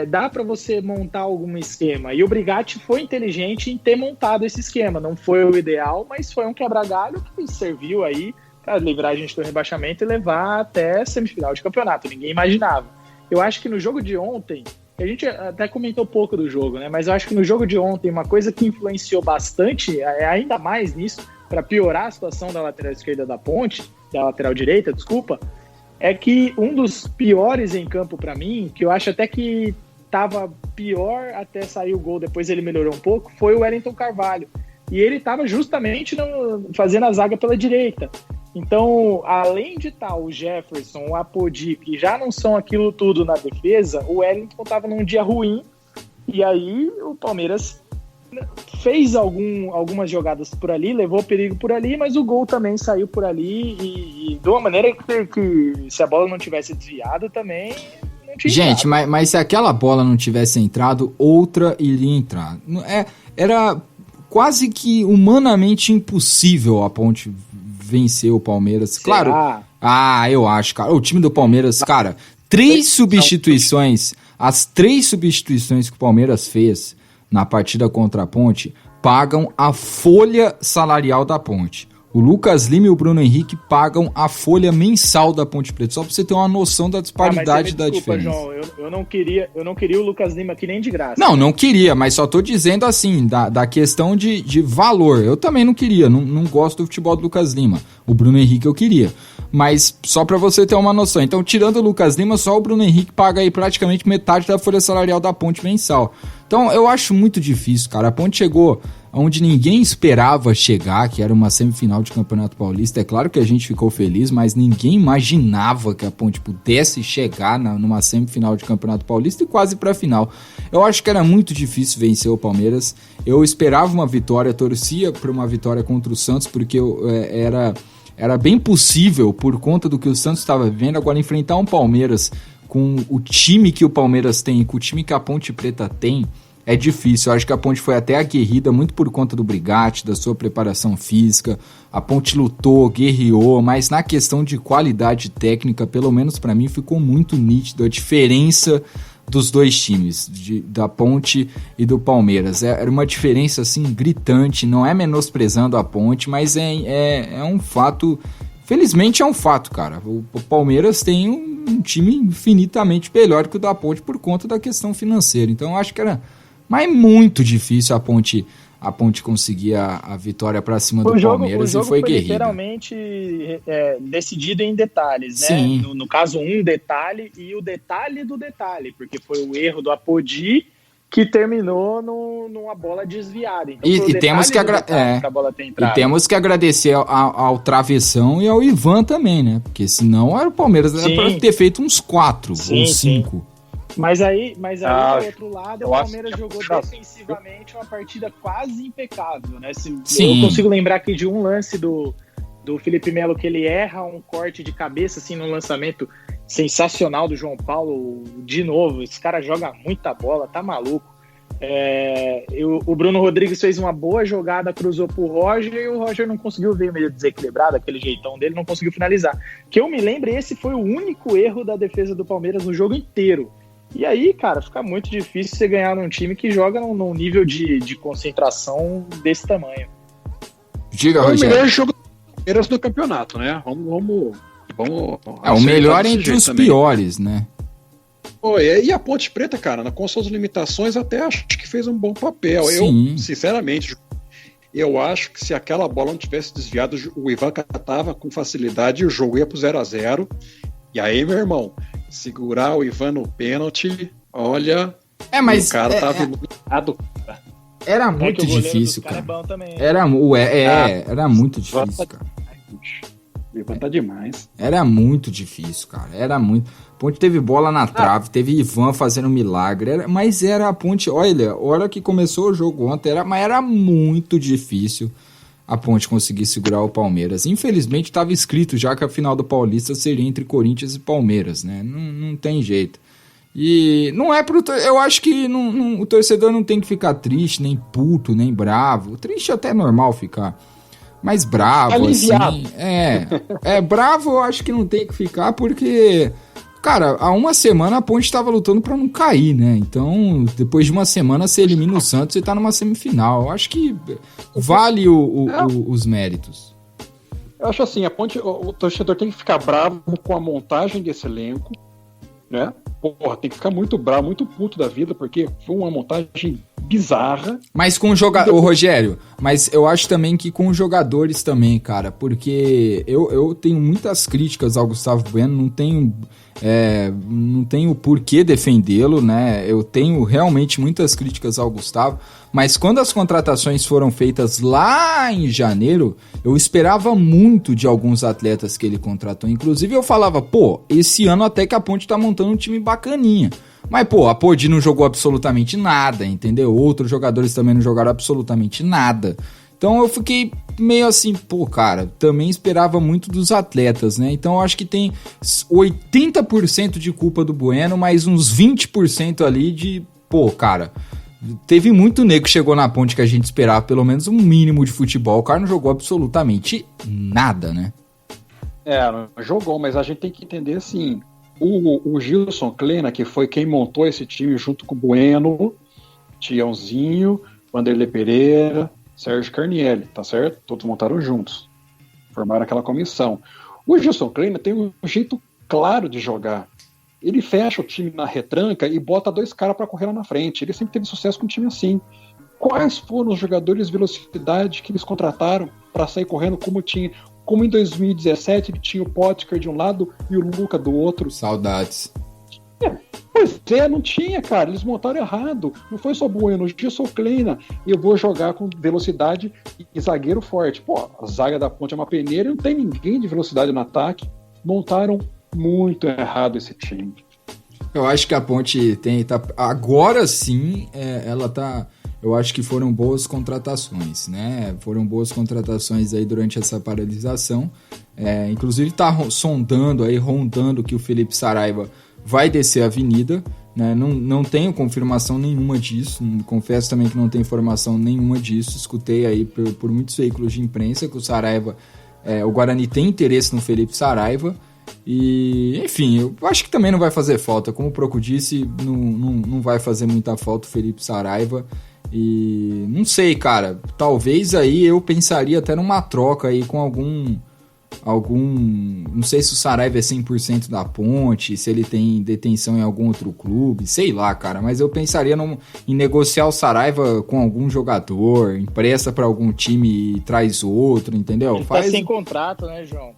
dá para você montar algum esquema. E o Brigatti foi inteligente em ter montado esse esquema. Não foi o ideal, mas foi um quebra-galho que serviu aí para livrar a gente do rebaixamento e levar até semifinal de campeonato. Ninguém imaginava. Eu acho que no jogo de ontem, A gente até comentou pouco do jogo, né? Mas eu acho que no jogo de ontem, uma coisa que influenciou bastante, ainda mais nisso, para piorar a situação da lateral esquerda da Ponte, da lateral direita, desculpa, é que um dos piores em campo para mim, que eu acho até que estava pior até sair o gol, depois ele melhorou um pouco, foi o Wellington Carvalho. E ele estava justamente fazendo a zaga pela direita. Então, além de estar o Jefferson, o Apodi, que já não são aquilo tudo na defesa, o Wellington estava num dia ruim, e aí o Palmeiras fez algumas jogadas por ali, levou perigo por ali, mas o gol também saiu por ali, e de uma maneira que se a bola não tivesse desviado também... Gente, mas se aquela bola não tivesse entrado, outra iria entrar. Era quase que humanamente impossível a Ponte vencer o Palmeiras. Será? Claro. Eu acho, cara. O time do Palmeiras, cara, as 3 substituições que o Palmeiras fez na partida contra a Ponte pagam a folha salarial da Ponte. O Lucas Lima e o Bruno Henrique pagam a folha mensal da Ponte Preta, só pra você ter uma noção da disparidade da diferença. João, eu não queria o Lucas Lima aqui nem de graça. Não queria, mas só tô dizendo assim, da questão de valor. Eu também não queria, não gosto do futebol do Lucas Lima. O Bruno Henrique eu queria, mas só pra você ter uma noção. Então, tirando o Lucas Lima, só o Bruno Henrique paga aí praticamente metade da folha salarial da Ponte mensal. Então, eu acho muito difícil, cara. A Ponte chegou onde ninguém esperava chegar, que era uma semifinal de Campeonato Paulista. É claro que a gente ficou feliz, mas ninguém imaginava que a Ponte pudesse chegar numa semifinal de Campeonato Paulista e quase pra final. Eu acho que era muito difícil vencer o Palmeiras. Eu esperava uma vitória, torcia por uma vitória contra o Santos, porque era bem possível, por conta do que o Santos estava vivendo. Agora, enfrentar um Palmeiras com o time que o Palmeiras tem, com o time que a Ponte Preta tem, é difícil. Eu acho que a Ponte foi até aguerrida muito por conta do Brigatti, da sua preparação física. A Ponte lutou, guerreou, mas na questão de qualidade técnica, pelo menos para mim, ficou muito nítido a diferença dos dois times, da Ponte e do Palmeiras. Era uma diferença assim gritante, não é menosprezando a Ponte, mas é um fato. Felizmente é um fato, cara. O Palmeiras tem um time infinitamente melhor que o da Ponte por conta da questão financeira. Então eu acho que era muito difícil a Ponte conseguir a vitória para cima do Palmeiras, e foi guerreiro. Literalmente decidido em detalhes, né? Sim. No caso, um detalhe e o detalhe do detalhe, porque foi o erro do Apodi que terminou numa bola desviada. Então, e temos que temos que agradecer ao Travessão e ao Ivan também, né? Porque senão era o Palmeiras era para ter feito uns 4 ou 5. Mas aí do outro lado, o Palmeiras jogou defensivamente uma partida quase impecável, né? Eu consigo lembrar aqui de um lance do Felipe Melo, que ele erra um corte de cabeça, assim, no lançamento sensacional do João Paulo. De novo, esse cara joga muita bola, tá maluco. O Bruno Rodrigues fez uma boa jogada, cruzou pro Roger, e o Roger não conseguiu, ver meio desequilibrado, aquele jeitão dele, não conseguiu finalizar. Que eu me lembro, esse foi o único erro da defesa do Palmeiras no jogo inteiro. E aí, cara, fica muito difícil você ganhar num time que joga num nível de concentração desse tamanho. Diga, Rogério. Rogério. O melhor jogo do Palmeiras do campeonato, né? Vamos o melhor entre os piores, né? E a Ponte Preta, cara, com suas limitações, até acho que fez um bom papel. Sim. Eu, sinceramente, eu acho que se aquela bola não tivesse desviado, o Ivan catava com facilidade e o jogo ia pro 0-0. E aí, meu irmão, segurar o Ivan no pênalti, olha, mas o cara tava iluminado. Era muito difícil, cara. Era muito difícil, cara. O Ivan tá demais. Era muito difícil, cara. Era muito. A Ponte teve bola na trave, teve Ivan fazendo milagre, mas era a Ponte. Olha, a hora que começou o jogo ontem, era muito difícil a Ponte conseguir segurar o Palmeiras. Infelizmente estava escrito já que a final do Paulista seria entre Corinthians e Palmeiras, né? Não tem jeito. E não é pro... Eu acho que o torcedor não tem que ficar triste, nem puto, nem bravo. Triste até é normal ficar. Mas bravo, aliviado. Assim... bravo eu acho que não tem que ficar, porque... Cara, há uma semana a Ponte estava lutando para não cair, né? Então, depois de uma semana, você elimina o Santos e tá numa semifinal. Eu acho que vale os méritos. Eu acho assim, a Ponte, o torcedor tem que ficar bravo com a montagem desse elenco, né? Porra, tem que ficar muito bravo, muito puto da vida, porque foi uma montagem bizarra. Mas com o jogador, ô Rogério, mas eu acho também que com os jogadores também, cara, porque eu tenho muitas críticas ao Gustavo Bueno, não tenho por que defendê-lo, né? Eu tenho realmente muitas críticas ao Gustavo, mas quando as contratações foram feitas lá em janeiro, eu esperava muito de alguns atletas que ele contratou. Inclusive eu falava, pô, esse ano até que a Ponte tá montando um time bacaninha. Mas, pô, a Podi não jogou absolutamente nada, entendeu? Outros jogadores também não jogaram absolutamente nada. Então eu fiquei meio assim, pô, cara, também esperava muito dos atletas, né? Então eu acho que tem 80% de culpa do Bueno, mais uns 20% ali de, pô, cara, teve muito nego que chegou na Ponte que a gente esperava pelo menos um mínimo de futebol. O cara não jogou absolutamente nada, né? Não jogou, mas a gente tem que entender assim, o Gilson Kleina, que foi quem montou esse time junto com o Bueno, Tiãozinho, Vanderlei Pereira, Sérgio Carnielli, tá certo? Todos montaram juntos, formaram aquela comissão. O Gilson Kleina tem um jeito claro de jogar. Ele fecha o time na retranca e bota 2 caras para correr lá na frente. Ele sempre teve sucesso com um time assim. Quais foram os jogadores de velocidade que eles contrataram para sair correndo como em 2017 ele tinha o Potker de um lado e o Luca do outro? Saudades. Pois é, não tinha, cara. Eles montaram errado. Não foi só Bueno, o Gilson Kleina. E eu vou jogar com velocidade e zagueiro forte. Pô, a zaga da Ponte é uma peneira e não tem ninguém de velocidade no ataque. Montaram muito errado esse time. Eu acho que a Ponte agora sim, ela tá... Eu acho que foram boas contratações, né? Foram boas contratações aí durante essa paralisação. Inclusive tá rondando que o Felipe Saraiva vai descer a avenida, né? Não tenho confirmação nenhuma disso, confesso também que não tenho informação nenhuma disso. Escutei aí por muitos veículos de imprensa que o Saraiva, o Guarani tem interesse no Felipe Saraiva. E, enfim, eu acho que também não vai fazer falta. Como o Proco disse, não vai fazer muita falta o Felipe Saraiva. E não sei, cara, talvez aí eu pensaria até numa troca aí com algum não sei se o Saraiva é 100% da Ponte, se ele tem detenção em algum outro clube, sei lá, cara, mas eu pensaria em negociar o Saraiva com algum jogador, empresta pra algum time e traz outro, entendeu? Ele tá sem contrato, né, João?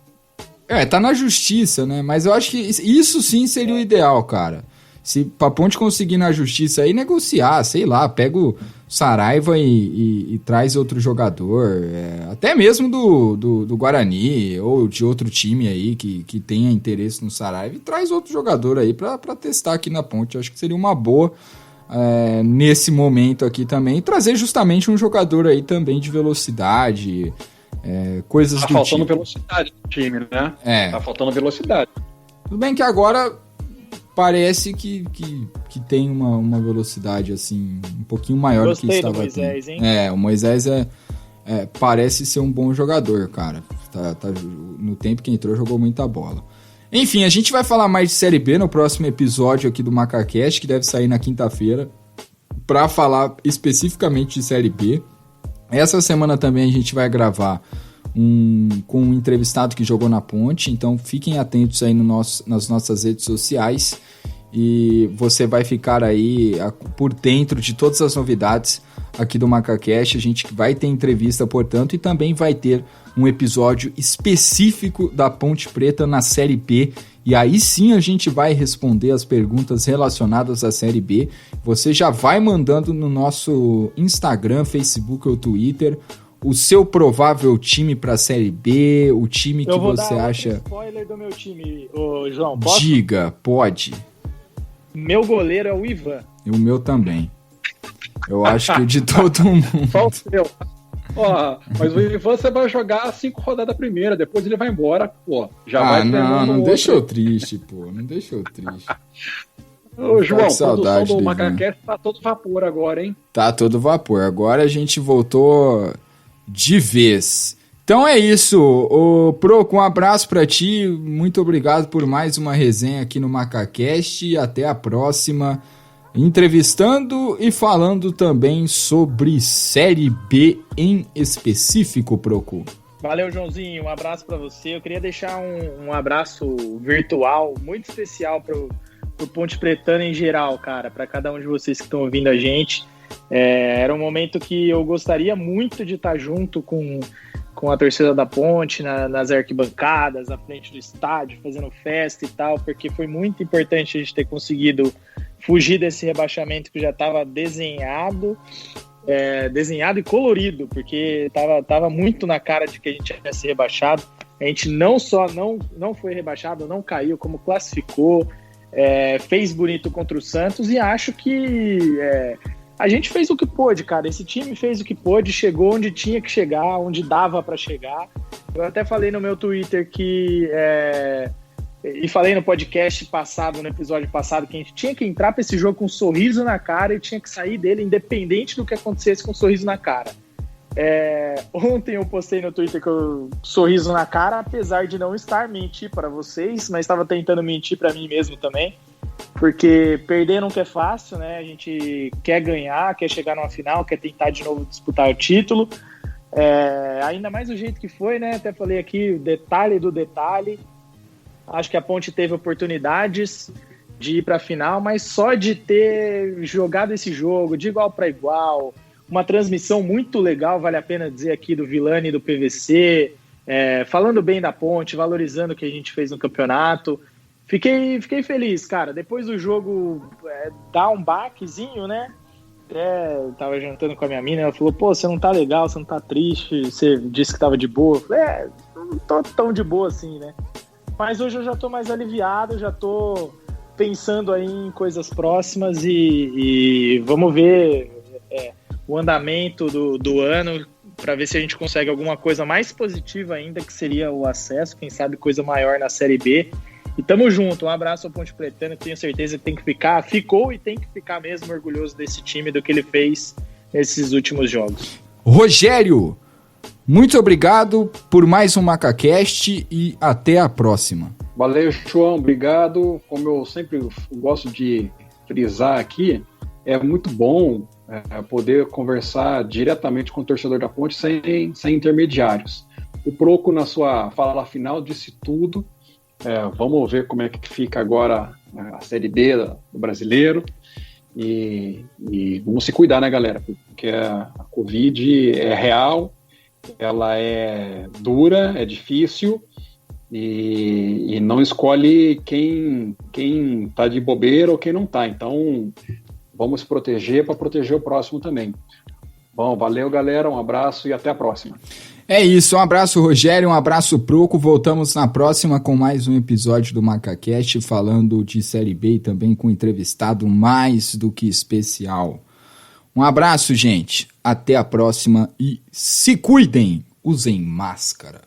Tá na justiça, né, mas eu acho que isso sim seria o ideal, cara. Se pra Ponte conseguir na justiça aí negociar, sei lá, pega o Saraiva e traz outro jogador, até mesmo do Guarani ou de outro time aí que tenha interesse no Saraiva, e traz outro jogador aí pra testar aqui na Ponte. Eu acho que seria uma boa nesse momento aqui também, e trazer justamente um jogador aí também de velocidade, coisas do tipo. Tá faltando velocidade no time, né? Tá faltando velocidade. Tudo bem que agora parece que tem uma velocidade assim um pouquinho maior do que estava tendo. Moisés, hein? O Moisés parece ser um bom jogador, cara. No tempo que entrou, jogou muita bola. Enfim, a gente vai falar mais de Série B no próximo episódio aqui do MacaCast, que deve sair na quinta-feira, para falar especificamente de Série B. Essa semana também a gente vai gravar com um entrevistado que jogou na Ponte, então fiquem atentos aí nas nossas redes sociais e você vai ficar aí por dentro de todas as novidades aqui do MacaCast. A gente vai ter entrevista, portanto, e também vai ter um episódio específico da Ponte Preta na Série B, e aí sim a gente vai responder as perguntas relacionadas à Série B. Você já vai mandando no nosso Instagram, Facebook ou Twitter o seu provável time para a Série B, o time que você acha... Spoiler do meu time, João, posso? Diga, pode. Meu goleiro é o Ivan. E o meu também. Eu acho que o de todo mundo. Só o seu. Mas o Ivan você vai jogar 5 rodadas primeira, depois ele vai embora, pô. Não deixou triste, pô. Não deixou triste. Ô, João, a produção do MacaCast tá todo vapor agora, hein? Tá todo vapor. Agora a gente voltou de vez. Então é isso. Proco, um abraço pra ti. Muito obrigado por mais uma resenha aqui no MacaCast. Até a próxima. Entrevistando e falando também sobre Série B em específico, Proco. Valeu, Joãozinho. Um abraço para você. Eu queria deixar um abraço virtual muito especial para Ponte Pretana em geral, cara, para cada um de vocês que estão ouvindo a gente. Era um momento que eu gostaria muito de estar junto com a torcida da Ponte, nas arquibancadas, à frente do estádio, fazendo festa e tal, porque foi muito importante a gente ter conseguido fugir desse rebaixamento que já estava desenhado e colorido, porque tava muito na cara de que a gente ia ser rebaixado. A gente não só não foi rebaixado, não caiu, como classificou, fez bonito contra o Santos, e acho que a gente fez o que pôde, cara. Esse time fez o que pôde, chegou onde tinha que chegar, onde dava para chegar. Eu até falei no meu Twitter e falei no podcast passado, no episódio passado, que a gente tinha que entrar para esse jogo com um sorriso na cara e tinha que sair dele independente do que acontecesse, com um sorriso na cara. Ontem eu postei no Twitter que eu sorriso na cara, apesar de não estar mentir para vocês, mas estava tentando mentir para mim mesmo também, porque perder nunca é fácil, né? A gente quer ganhar, quer chegar numa final, quer tentar de novo disputar o título, ainda mais do jeito que foi, né? Até falei aqui, o detalhe do detalhe. Acho que a Ponte teve oportunidades de ir para a final, mas só de ter jogado esse jogo de igual para igual, uma transmissão muito legal, vale a pena dizer aqui, do Villani e do PVC, falando bem da Ponte, valorizando o que a gente fez no campeonato. Fiquei feliz, cara. Depois do jogo, dá um baquezinho, né? Eu tava jantando com a minha mina, ela falou, pô, você não tá legal, você não tá triste, você disse que tava de boa. Eu falei, não tô tão de boa assim, né? Mas hoje eu já tô mais aliviado, já tô pensando aí em coisas próximas e vamos ver o andamento do ano para ver se a gente consegue alguma coisa mais positiva ainda, que seria o acesso, quem sabe coisa maior na Série B. E tamo junto, um abraço ao Ponte Pretana, tenho certeza que ficou e tem que ficar mesmo orgulhoso desse time, do que ele fez nesses últimos jogos. Rogério, muito obrigado por mais um MacaCast e até a próxima. Valeu, João, obrigado. Como eu sempre gosto de frisar aqui, é muito bom poder conversar diretamente com o torcedor da Ponte sem intermediários. O Proco, na sua fala final, disse tudo. Vamos ver como é que fica agora a Série B do Brasileiro e vamos se cuidar, né, galera? Porque a Covid é real, ela é dura, é difícil e não escolhe quem tá de bobeira ou quem não tá. Então, vamos se proteger para proteger o próximo também. Bom, valeu, galera, um abraço e até a próxima. É isso, um abraço, Rogério, um abraço, Proco. Voltamos na próxima com mais um episódio do MacaCast, falando de Série B e também com um entrevistado mais do que especial. Um abraço, gente, até a próxima e se cuidem, usem máscara.